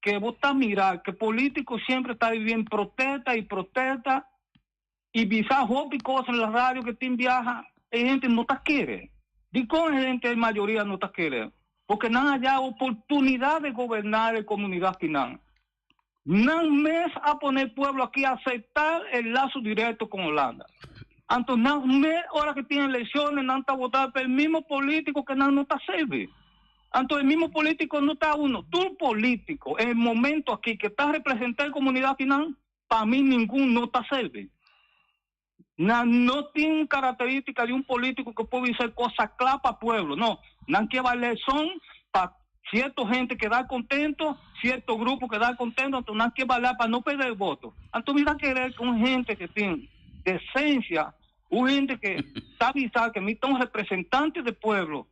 que vou estar mirar que político sempre está vivendo protesta e visar roupa e coisas na rádio que tem viaja, a gente não está querendo. De como a gente, a maioria não está querendo. Porque não há oportunidade de governar a comunidade que não. Não mesmo a poner pueblo aqui a aceitar o laço direto com Holanda. Então, não mesmo hora que tem eleições, não está votando pelo mesmo político que não está servindo. Então, o mesmo político não está uno. Todo político, em momento aqui que está representando a comunidade que não, para mim, nenhum não está servindo. Não tem característica de um político que pode ser coisa clara para o pueblo. Não que a eleição para certa gente quedar contento, certo grupo quedar contento, então não que valer para não perder voto. Então, mira querer com gente que tem decencia, gente que está avisada que me son representantes del pueblo,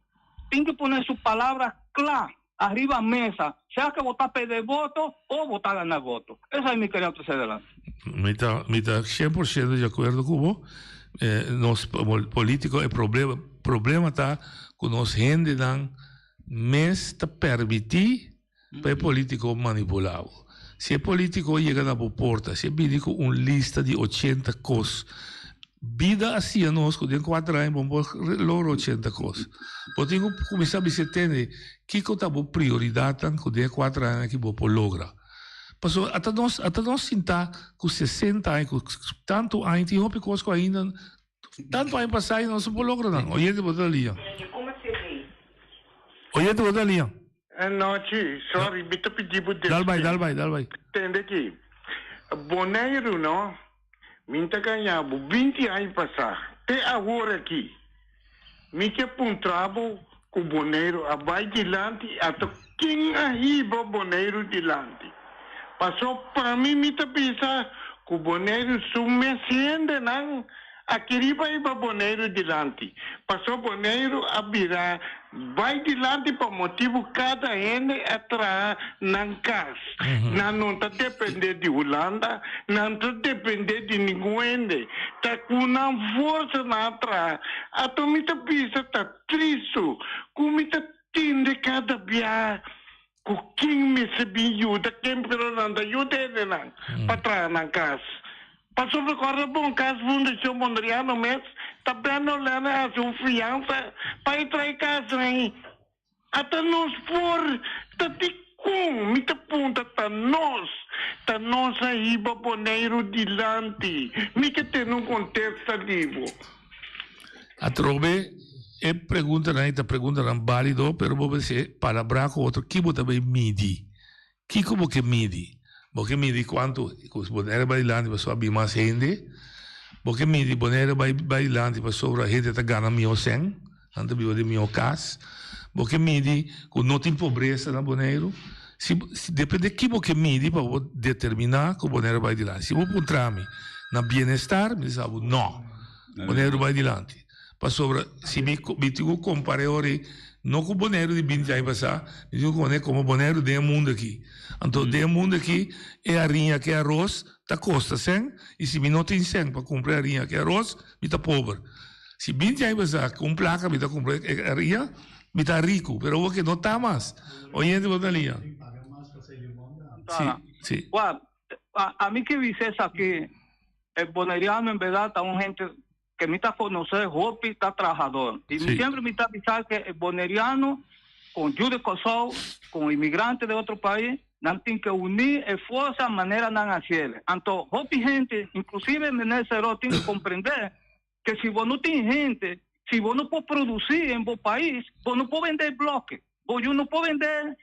tienen que poner sus palabras claras arriba a mesa, sea que votar perder voto o votar ganar voto. Esa es mi querida presidente. Me está 100% de acordo com você. Nós políticos, o problema está que nós gente não está permitir para o político manipular. Se o político chega na porta, se ele com uma lista de 80 coisas, vida assim a nós, com 4 anos, vamos logo 80 coisas. Porque tem que começar a se entender que é a prioridade com 4 anos que vamos lograr. Porque até nós sentar com 60 anos, com tanto anos, tem uma coisa que ainda, tanto anos passado, nós não logramos nada. Oye, te botar ali. Oye, te botar ali. Noite, sorry, me tô pedindo de... Dal vai. Entende aqui. Boneiro, não? Me tá ganhando 20 anos passar. Até agora aqui. Me que apontava com o boneiro abaixo de lante, até quem arriba o boneiro de lante. Passou para mim, me tá pensando que o boneiro sumeciende, não? Aqui vai para o boneiro de lante. Passou o boneiro a virar, vai de lante para motivo cada ano atrás na casa. Não está dependendo de Holanda, não está dependendo de ninguém. Está com uma força na atrás. A tomita pisa está triste, como está tendo cada dia. Com quem me se ajuda, quem não ajuda, não, para trás na casa. Passou por correr bom caso Fundação Mondriano mesmo, está bem olhando a sua fiança para entrar em casa aí. Até nós for, está de com, me te aponta, está nós aí, baboneiro de lante, me que tem um contexto livre. A trobe é pergunta não válido, pero vou dizer para branco outro que você também mide, que como que mide? Porque mide quanto os boneiros bailantes para subir mais gente, porque mide boneiros bailantes para sobre a gente está ganhando mil 100, antes viu de mil cas, porque mide que não tem pobreza na boneiro, se depende de que você mide para determinar que o boneiro vai adiante. Se você encontrar-me na bem-estar, me diz, não, boneiro vai adiante. Para sobre, se me digo comparar não com o boneiro de 20 anos passar, mas como o boneiro do mundo aqui. Então, do mundo aqui é a rinha que é arroz, está custa 100, e se me não tem 100 para comprar a rinha que é arroz, me está pobre. Se 20 anos passar, com placa, me está comprando a rinha, me está rico, mas o que não está mais. Hoje em dia, está ali. Sim. A mim que dice aqui, o boneiriano, em verdade, está uma gente que me está conhecer, Hopi está trabajador. Y siempre me está avisando que el boneriano, con Jude Kosovo, con inmigrantes de otro país, no tienen que unir esfuerzos de manera no hacer. Entonces, Hopi gente, inclusive en el Cerro, tiene que comprender que si vos no tienes gente, si vos no puedes producir en vos país, vos no puedes vender bloques. Vos no puedes vender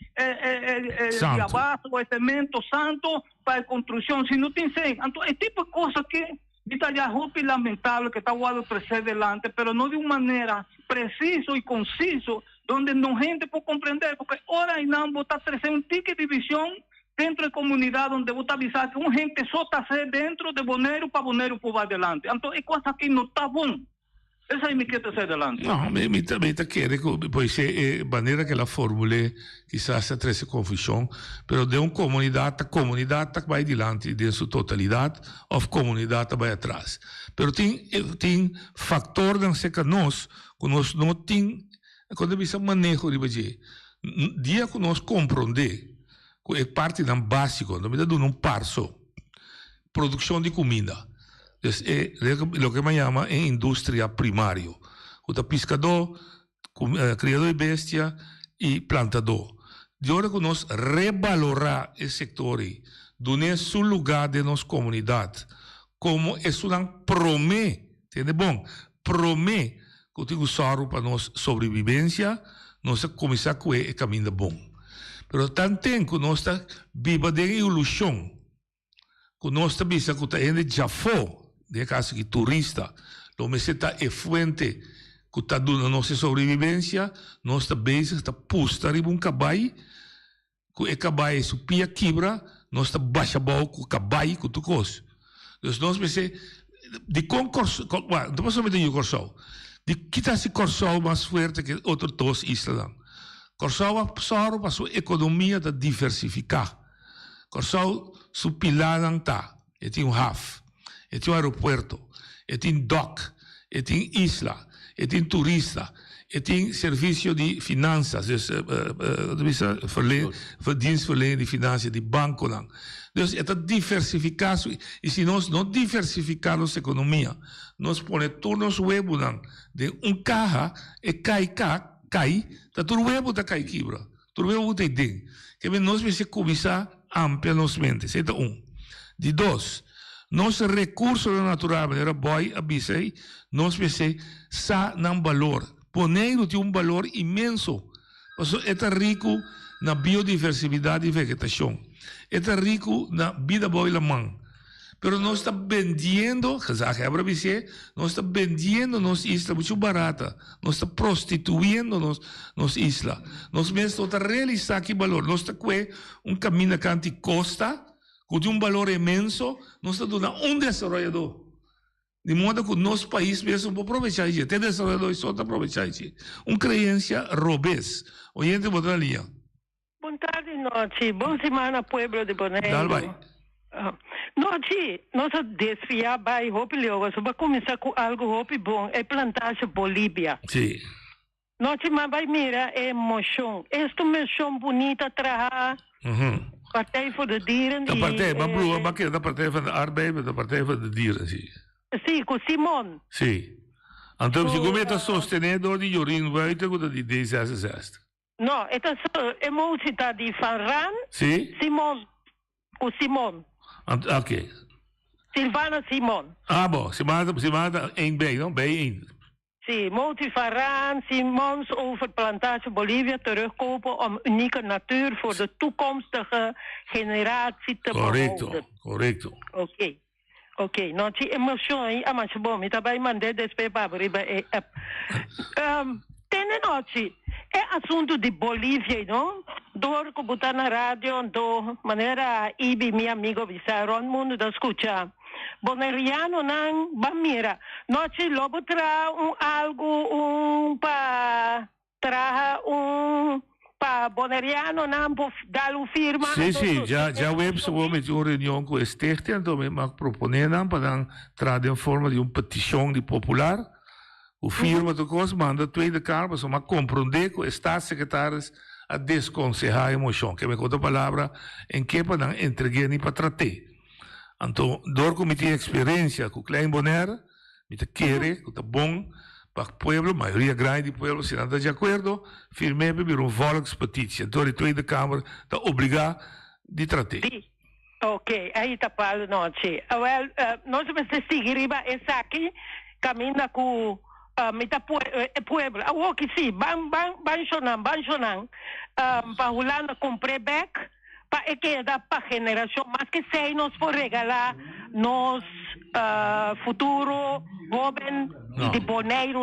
diabazo, el cemento santo para construcción, si no tienes. Entonces, el tipo de cosas que está ya justo y lamentable que está guardado crecer delante, pero no de una manera preciso y conciso, donde no gente puede comprender, porque ahora en ambos está creciendo un ticket de división dentro de comunidad donde vos está avisando que un gente só está dentro de bonero por adelante. Entonces, es cosa que no está bueno. Esa es mi que ser adelante. No, me quiere, pues manera que la formule quizás se trece confusión, pero de una comunidad va adelante en su totalidad, o comunidad va atrás. Pero tiene factor de que nos no tiene, cuando dice manejo de budget, dia que nos comprender, que é parte do básico, no me da un parso, producción de comida. Es lo que me llama en industria primario. O pescador, criador de bestia y plantador. De ahora que nos revalorar ese sector, donde su lugar de nuestra comunidad, como es una promesa, ¿entiende? Bom, promesa que tengo usado para nuestra sobrevivencia, nos comenzar a el camino bom. Pero también que nos está viva de ilusión, que nos está viva que está en já foi, de caso que turista, lo me está é fuente que está dando nossa sobrevivência, nós está basic, está pusta riba cabai, que cabai su pia quebra, nós está baixa bau com cabai com tu cos. Então nós pensei de depois somente o Corsau. De quita-se Corsau mais forte que outros dois islas. Corsau absorve para sua economia de diversificar. Corsau su pilar não tá. E tem HAF, e tem aeroporto, e tem dock, e tem isla, e tem turista, e tem serviço de finanças, dus dienstverlening de finanças de banco. Dus é diversificar, e se nós não diversificarmos a economia, nós ponemos turnos web de caja, e cai, tá tudo web da cai quebra, tudo web tem ding. Que nós precisamos começar amplia nos mentes, é de dois, nosso recurso natural, maneira boy abisei, nós precisamos sa não valor. Poneiro tem valor imenso. É rico na biodiversidade e vegetação. É rico na vida boa e mão. Pero nós está vendendo, nós está vendendo nossa isla muito barata. Nós está prostituindo nossa isla. Nós mesmos está realizando aqui valor. Nós está com caminho que anti costa, com valor imenso, nós está dando desenvolvedor. De modo que o nosso país mesmo pode aproveitar isso. Tem desenvolvedores só para aproveitar isso. Crença robês. Oyente, boa tarde. Boa tarde, noite. Boa semana, pueblo de Bonaire. Dá vai. Noite, nós desfiar vai roupa leoa. Só para começar com algo roupa bom. É plantagem Bolívia. Sim. Noite, mas vai mirar é mochão. Esta mochão bonita trabalhar. Partij voor de dieren. Da partij, maar broer, maar da partij van de arbeid, da partij van de dieren, zie. Sì, con Simon. Sì. Então, se come está sostenendo di Jorin Buiten, con di D66. No, è emozione di Farran. Sì. Simon. Con Simon. Ok. Silvana Simon. Ah, bom. Se manda 1B, não? B1. Sì, Moti Farran, Simons over plantage Bolivia terugkopen om unieke natuur voor de toekomstige generatie te behouden. Correcto. Ok, non ci emozioni, ma c'è bom, mi tabai mande despe babri tene noci, è assunto di Bolivia, no? Dor ko buta na radio, do manera ibi mi amigo Visaron mundo da escucha. Boneriano nang bamira, noci lobo tra algo tra pa Boneriano não dar uma firma. Sim, já web se vou meter uma reunião com o Stichting, então me mag proponer para trazer em forma de uma petição de popular. O firma do cos manda tweede kamer, so mag compreender que o staatssecretário a desconsejar a emoção, que me conta a palavra em que para entregar nem para tratar. Então, door com minha experiência com o Klein Bonaire, me querer, que tá bom. Para o pueblo, a maioria grande do pueblo, se não está de acordo, firme para uma volkspetícia. Então, a Tweede Kamer está obrigada a tratar. Ok, aí está para a noite. Well, nós vamos seguir essa aqui, caminha com o pueblo. Ah, ok, sim, banchonan, para Holanda comprar back, para que dá para a geração, mas que sei nós for regalar nos futuro jovem de Bonaire.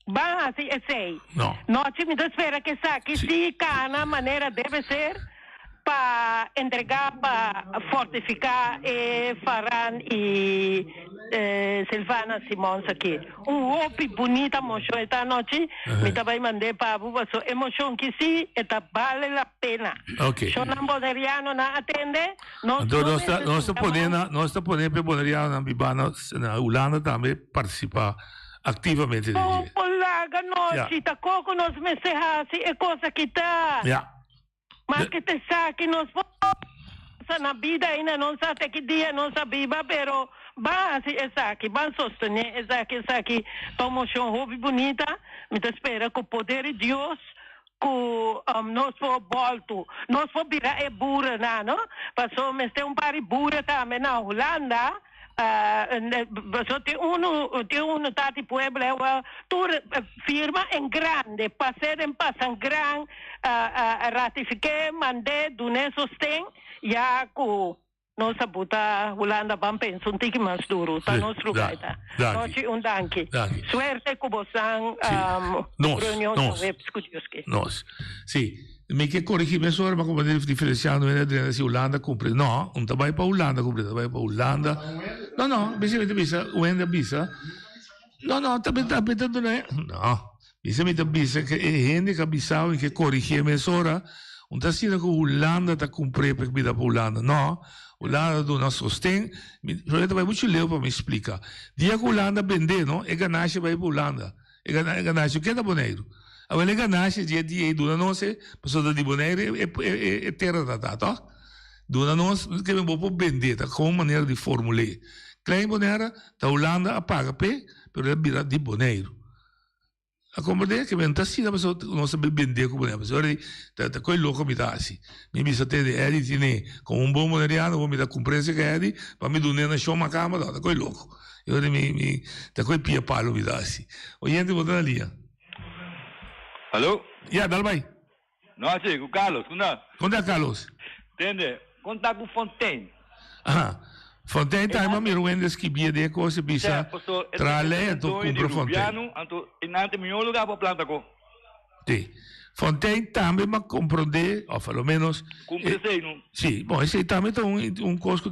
Ba, assim, sei. Nós me espera que saque se cana maneira deve ser para entregar, para fortificar e Farran e Silvana Simons aqui. Roupa bonita, emoção esta noite. Me também mandei para a sua emoção que sim, está vale a pena. Ok. Se não Boneriano não atende, nós estamos podendo para Boneriano na Bibana, na Holanda também participar ativamente. Olaga noite, está coco nós me serrasi é coisa que está. Mas que te saque nós na vida ainda não sabe até que dia não sabia, pero base essa aqui, vai sostener essa aqui, promoção hobby bonita, me espera com o poder de Deus, com nós for volto, nós for virar é burra, não? Passou, mas tem par de burra também na Holanda. Tem um tati pueblo, tu firma em grande, passei em passam grande, ratifiquei, mandei, donei sostém, já com nossa buta Holanda vamos pensar um pouco mais duro, tá nosso lugar, tá? Noite danke. Suerte com você, reunião de web, escutioski. Nós, sim. Me que corrigir me só, mas como diferenciando entre Holanda cumpre, não, não vai para Holanda cumpre, vai para Holanda. No, bisogna bisa, uenda bisa. No, também não é. Não, bisogna bisa que é gente que bisau e que corrige mesora. Não tá sendo que Holanda tá cumprir para vida para Holanda. Não, Holanda do nosso sostém. Eu vai muito leu para me explicar. Dia que Holanda vender, não, é ganache vai para Holanda. É ganache o que é da Boneiro. Agora é ganache dia do não sei, pessoa de Boneiro é terra da tá? Do não que me vou vender, tá com maneira de formular. Klein Boneira, da Holanda apaga pé, pero é vira de Boneiro. A compreender que vem assim, a pessoa não sabe vender como é, mas olha, tá coi louco me dá assim. Me bisa ter de Eddie tine com bom moneriano, vou me dar compreensão que Eddie, para me donar na show uma cama, tá coi louco. Eu olha me tá coi pia palo me dá assim. Oyente botar ali. Alô? Ya, dal vai. Não, sim, o Carlos, Onde é Carlos? Entende? Conta com Fontaine. Ah. Fontaine tá uma miruendas que bia de coisa bisa trale to compra Fontaine. Anto inante melhor lugar para planta co. Sì. Fontaine também ma compreende, ou pelo menos Sì, bom, esse também tá cosco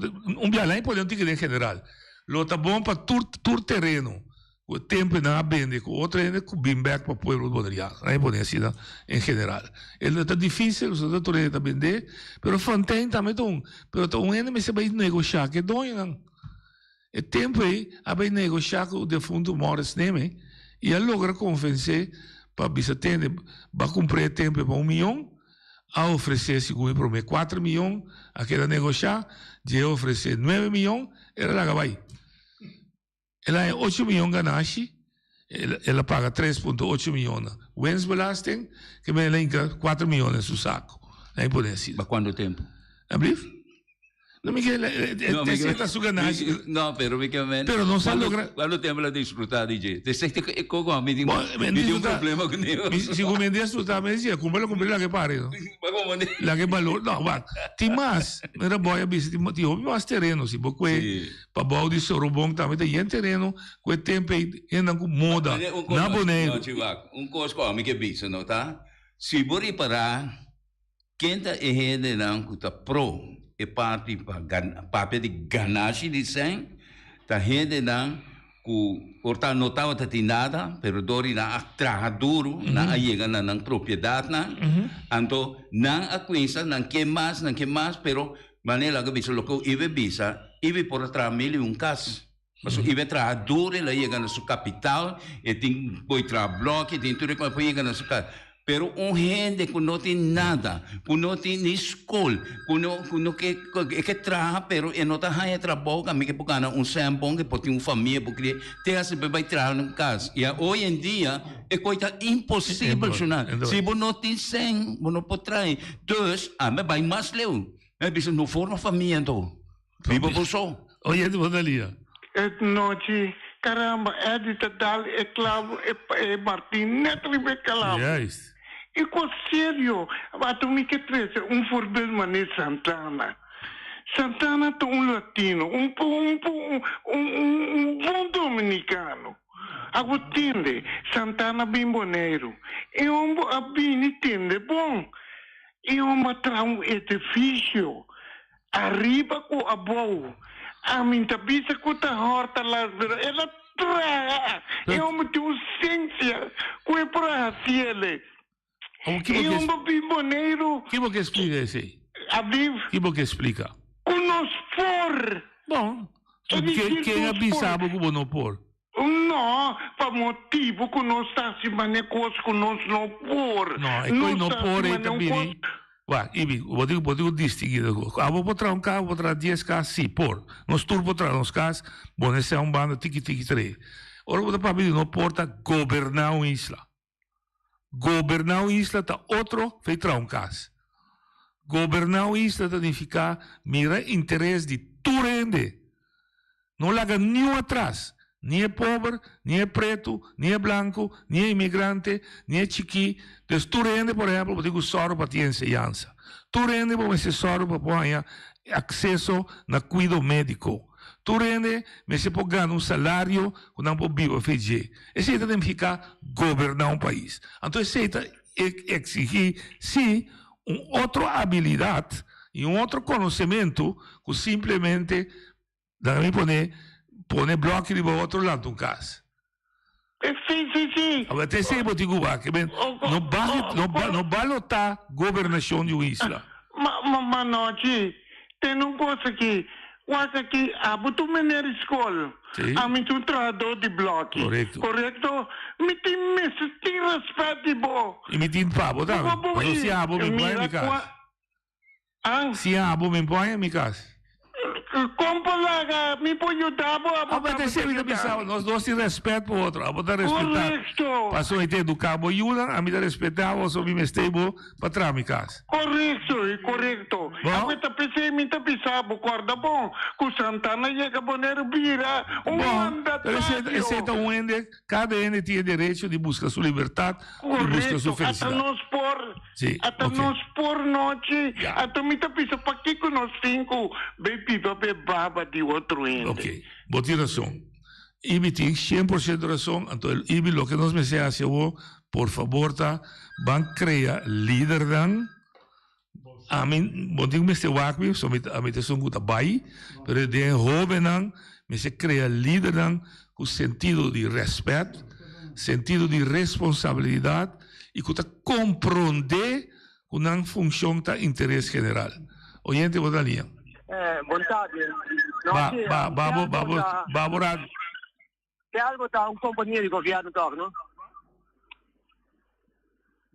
bialém pode não ter que general. Lo tá bom para tur terreno. O tempo não vende, o outro é com bimback para o povo bodriano. Não pode assim, em geral. Ele está difícil, os outros está vender, mas Fontaine também tem pero tem ainda me se vai negociar que dói não. O tempo aí, vai negociar com o defunto Morris Neme e ele logra convencer para bisatende, vai cumprir tempo para 1 milhão, a oferecer segundo promete 4 milhões, aquela negociar, de oferecer 9 milhões, era lá que vai. Ela é 8 milhões ganache, ela paga 3,8 milhões. Wensbelasting, que me elenca 4 milhões no seu saco. Não pode assim. Mas quanto tempo? Abriu? Não, Miguel, é sua ganache. Não, pero não se logra. Quanto tempo ela desfrutar, DJ? Você tem que me um problema com ele. Se eu me desfrutar, me dizia, como lá que pare. Lá que valor. Não, mas, tem mais. Era boa, tem mais terreno, se porque para bom de Sorobong também tem terreno, com tempo ainda com moda. Na Boneiro. Coisa como que bicho, não tá? Se você parar, quem tá errado não, que tá pro e parte papel de ganache de 100, tá rende não, que portar notava tá nada, pero dori na traga duro, na ayega na propriedade na, anto na acuinsa, na que mais, pero maneira que bicho loco ibe bisa, ibe por atrás milhão caso. Mas ibe traga duro, ela chega na sua capital, e tem boi tra bloco, tem tudo que chega na sua casa. Pero gente que não tem nada, que não tem escola, que trabalha, pero não está ganhando trabalho, que porque sambong, que porque tem uma família, porque tem assim vai trabalhar em casa. E hoje em dia é coisa impossível, se você não tem 100, você não pode trabalhar. Então, vai mais leu. É isso não forma família então. Viva por só. Oye, tu botalia. Noite, caramba, é de Tadal, é Clavo, é Martin, neto de Becalavo. Yes. E com sério, tu me quer trazer forbildo mané Santana. Santana é latino, bom dominicano. Agora entende, Santana bem boneiro. E entende, bom. E trazer edifício, arriba com a boa. A minha cabeça com a horta lá, ela traga. E tem ciência, com a praia. Que você explica isso aí? Que você explica? Nos por. Bom, quem é bisabo que não por? Não, para motivo que nós estamos se manejando com nós não por. Não, é que não por aí também. Ué, Ibi, vou distinguir. Vou botar um carro, vou botar 10 carros, sim, por. Nós turbo botar uns carros, bom, esse é banda, tiki-tiki-3. Ora, vou botar para mim, não porta governar uma isla. Governar uma isla está outro feito um caso. Governar uma isla significa mirar interesse de tu rende. Não larga nenhum atrás. Nem é pobre, nem é preto, nem é branco, nem é imigrante, nem é chiqui. Então, tu rende, por exemplo, eu digo soro para ter ensinança. Tu rende para esse soro para ter acesso na cuidado médico. Tu rende, mas você pode ganhar salário que não pode viver feijão. Isso significa governar um país. Então, isso exigir, sim, uma outra habilidade e outro conhecimento que simplesmente, da minha maneira, pone blocchi di outro lado, um caso. Sim. Até sei que Cuba, que bem, não vale tá governação de uma isla. Mas não, tem uma coisa que quase que a botou maneira escola. A mim tu trador de bloco. Correto. Me tem respeito bom. E me tem pabo, tá? Mas se abo me põe em casa. Se abo me põe em casa. Compra me põe o tabo. Mas sempre pensava, nós dois se respeito pro outro. A botar respeitar. Passou a ter do cabo ajuda, a me respeitar, eu sou me estebo para trás em casa. Correto. Agora pensei me pensava, corda bom. Com Santana chega Bonaire vira mandatário. Esse é um ende, cada ende tem direito de buscar sua liberdade, de buscar sua felicidade. Até nós por noite, até me pensa para que nós cinco bebida baba de outro ende. Ok, boa razão. Ibi tem 100% de razão, então Ibi, lo que nós me se hace, por favor, van criar líder dan, a mim, bom dia, me se wakbi, so a mim te são guta bai, pero de jovem dan, me se cria líder dan, com sentido de respeito, sentido de responsabilidade e com compreender com uma função de interesse geral. Oyente, boa linha. Boa tarde. Baborado. Tem algo da companhia de governo, não?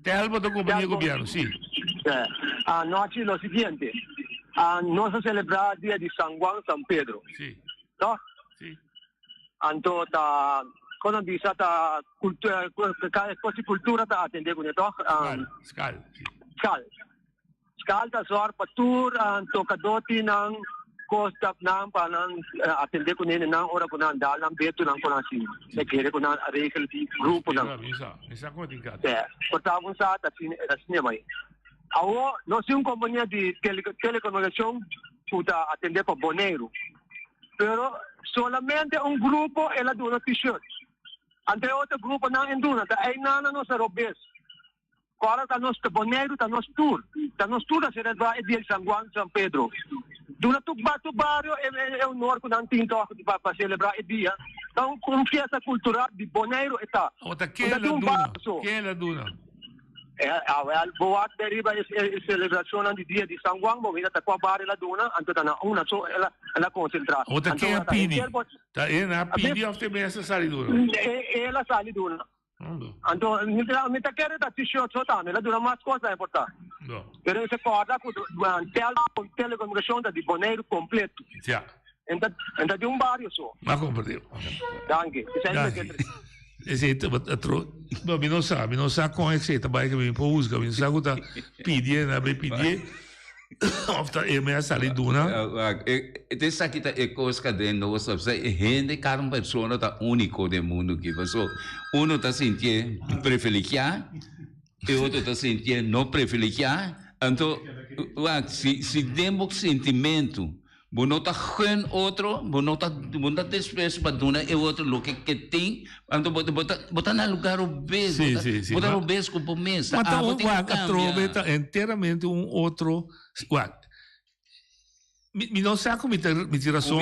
Tem algo da companhia de governo, sim. Nós é o seguinte, nós celebramos o dia de São Juan, São Pedro. Sim. Não? Sim. Então, quando diz a cultura, está atendendo com isso? Skal da sor patur tocadoti ng costa ng panang atende ko nene ng ora ko nang dalam beto ng konasi nekere ko nang arrange di grupo ng misa ko tingkat portavon sa tasine mai awo no si un compañía de telecomunicación puta atende pa Bonaire pero solamente un grupo ela dona t-shirt ante outro grupo na enduna da ay nana no sa robes. Agora está nosso Bonaire, está nosso tour a celebrar o dia de São Juan, São Pedro. Durante o bairro é o norte não tem toque para celebrar o dia. Então, com festa cultural de Bonaire está. Que é a duna? Boa deriva a celebração do dia de São Juan, mas está com a barra da duna, então na uma só ela concentra. Outra que é a pidi. Tá a pidi of the mesa sai duna. Ela sai duna. Então, me tá querendo t-shirt só tá, ela dura mais coisa importante. Pero você pode com telecomunicação de Bonaire completo. Já. Então de bairro só. Mas compreendeu. Danke. Esatto, ma mi non sa come è vai che mi può usare, mi sa cosa pidi, na be pidi. Ofta e me sali duna. Essa aqui tá coisa de nós, sabe? Gente, cada pessoa tá único do mundo que passou. Um tá sentindo privilegiado, e outro tá sentindo não privilegiado. Então, se temos sentimento, não tá com outro, não tá desprezo para donar e outro lo que tem, então botar no lugar obeso, botar obeso com pomesa. Mas tá trova inteiramente outro. Mi non sa come mi tiração,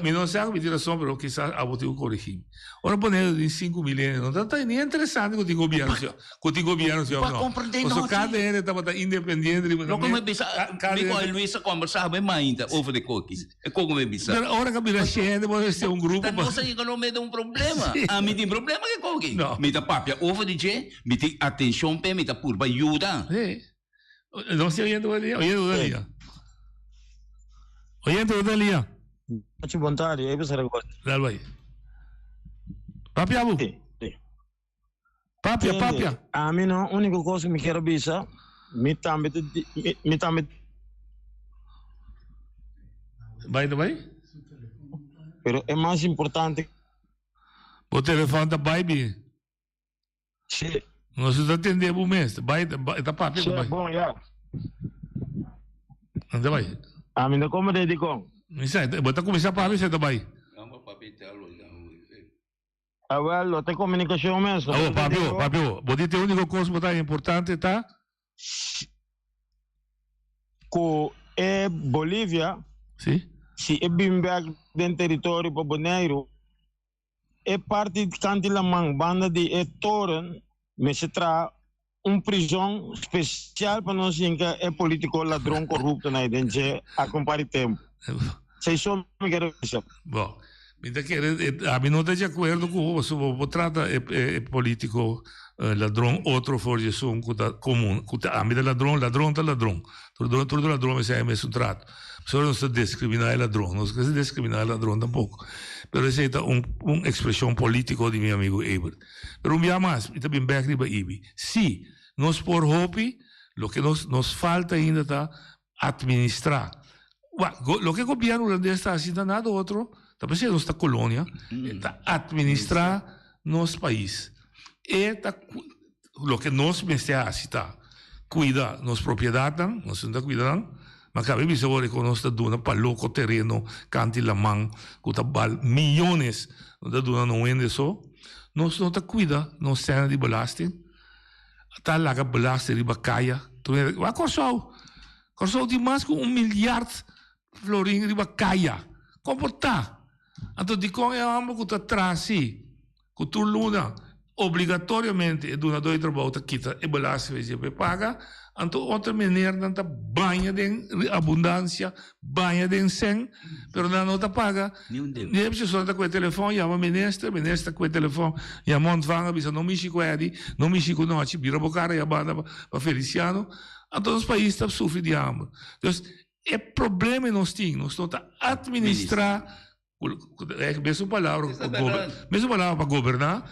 mi non sa come tiração, però chissà a voto corrigir. Ora Bonaire di 5 milhões, não tá nem interessante com o governo, não. Porque cada ente estava independente. Não como bisa, Mico e Luísa conversava mais ainda over the cookies. É como me bisa. Ora que mira gente, pode ser grupo. Não sei que não me dá problema. Me tem problema que cookie. Me dá papia over the je, me tem atenção pe, me dá purba ajuda. Não sei oyendo ali. Oyente, Odelia. Faccio bontare, hai pensato cosa? Dal vai. Papia, Papia. A me no, única coisa que me quero bisa, me também. Vai? Pero é mais importante. O telefone da baby. Sim. Nós estamos atendendo o mês. Vai, da papia. Sim, bom, já. Onde vai? A mim não como de com. Isso, bota começar a falar, você tá bem. Well, tem comunicação mesmo. Papio, você tem a única coisa que é importante, tá? Com Bolívia, sim. se é bimbeak dentro território para Bonaire, é parte de Cantilamang, banda de Toren, mas se traz prisão especial para nós que é político ladrão corrupto na identidade a comparar tempo. Vocês só me querem dizer. Bom, a mim não está de acordo com o que trata é político ladrão, outro forjação comum. A mim é ladrão, tá ladrão. Todo ladrão é mesmo trato. Só não se discriminar ladrão, não se discriminar ladrão tampouco. Pero essa é uma expressão política de meu amigo Ebert. Pero um dia mais, e também back riba Ibi. Se nós por hope, o que nos falta ainda está administrar. O que o governo holandês está fazendo nada outro, está pensando nossa colônia, está administrar nosso país. E o que nós mestemos está cuidar nossa propriedade, nós não está cuidando. Mas cabe me saber que nós estamos dando para louco terreno, Cantilamang, que está milhões, nós estamos dando não vende só. Nós não está cuidando, nós temos de belasting. Está lá que belasting de bacaia. Mas Corsol tem mais que 1 milhar florin de bacaia. Comportar. Então, de como é algo que está atrás, que tu luna, obrigatoriamente, é donador de trabalho, quita e belasting, você paga. Então, outra maneira, não está banha de abundância, banha de sen, mas não está paga. Nem precisa estar com o telefone, chama ministra com o telefone, chama ontvanga, bisa não mexe com ele, não mexe com nós, vira a boca e a banda para Feliciano. Então, os países estão sofrendo de hambre. Então, é problema que nós temos a administrar. É a mesma palavra para governar,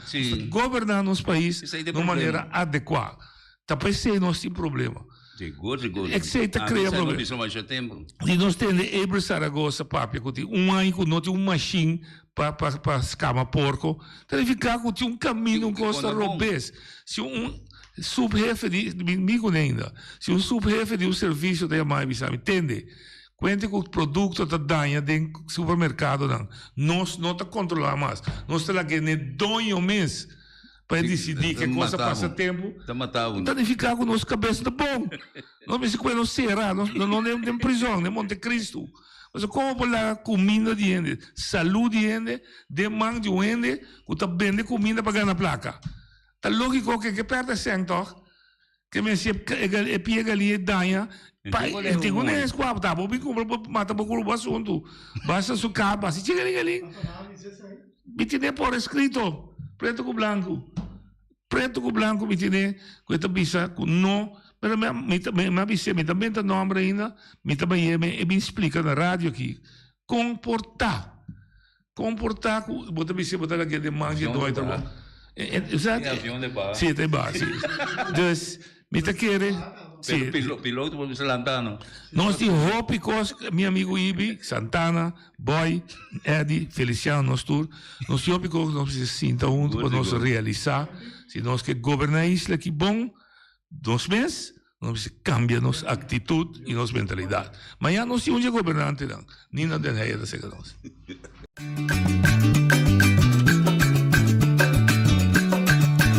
governar nos países de uma maneira adequada. Talvez se nós temos problema. É que você cria problema. E nós temos Ebre Saragossa, papia, que tem ano que não tem uma machine para escama porco, tem que ficar com um caminho que costa robês. Se subjefe se um subjefe de um serviço da mãe, sabe, entende? Quando o produto está dando dentro do supermercado, nós não está controlando mais. Nós estamos aqui no 2 meses para decidir que coisa passa tempo. Está de ficar com nossa cabeça de bom. Não me se quando será, não tem prisão, nem Monte Cristo. Mas como por lá comida de gente, saúde de gente, demanda de gente, que está vendendo comida para ganhar placa. Está lógico que perde centro, que me se pega ali e danha. Eu tenho nem escoar, tá? Vou me comprar, mata para o assunto. Basta su capa, se chega ali. Me tem por escrito, preto com branco. Preto com branco, me tem, com esta bisa, com não. Mas me avisa, me também está nome ainda, me também me explica na rádio aqui. Comportar, vou também se botar aqui de manga e dois, tá bom? Exato. Sim, tem base. Então, me está querendo. Sim. Piloto por Santana. Nós temos hope meu amigo Ibi, Santana, Boy, Eddie, Feliciano, nós todos. Nós temos hope que nós precisamos sinta junto para nós realizar. Se nós que governar a isla que bom, 2 meses, nós precisamos cambiar nossa atitude e nossa mentalidade. Mas já nós temos um governante, nem na denheira da segurança.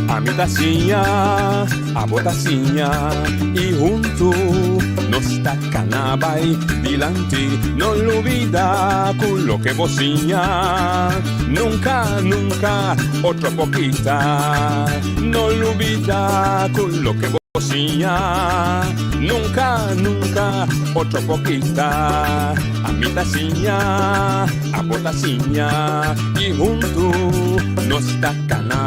A mi tacinha, a botacinha e junto nos tacanabay dilante, no olvida con lo que bocinha, nunca, nunca, otra poquita, no olvida con lo que bocinha, nunca, nunca, otra poquita, a mi tacinha, a botacinha y junto nos tacanabay.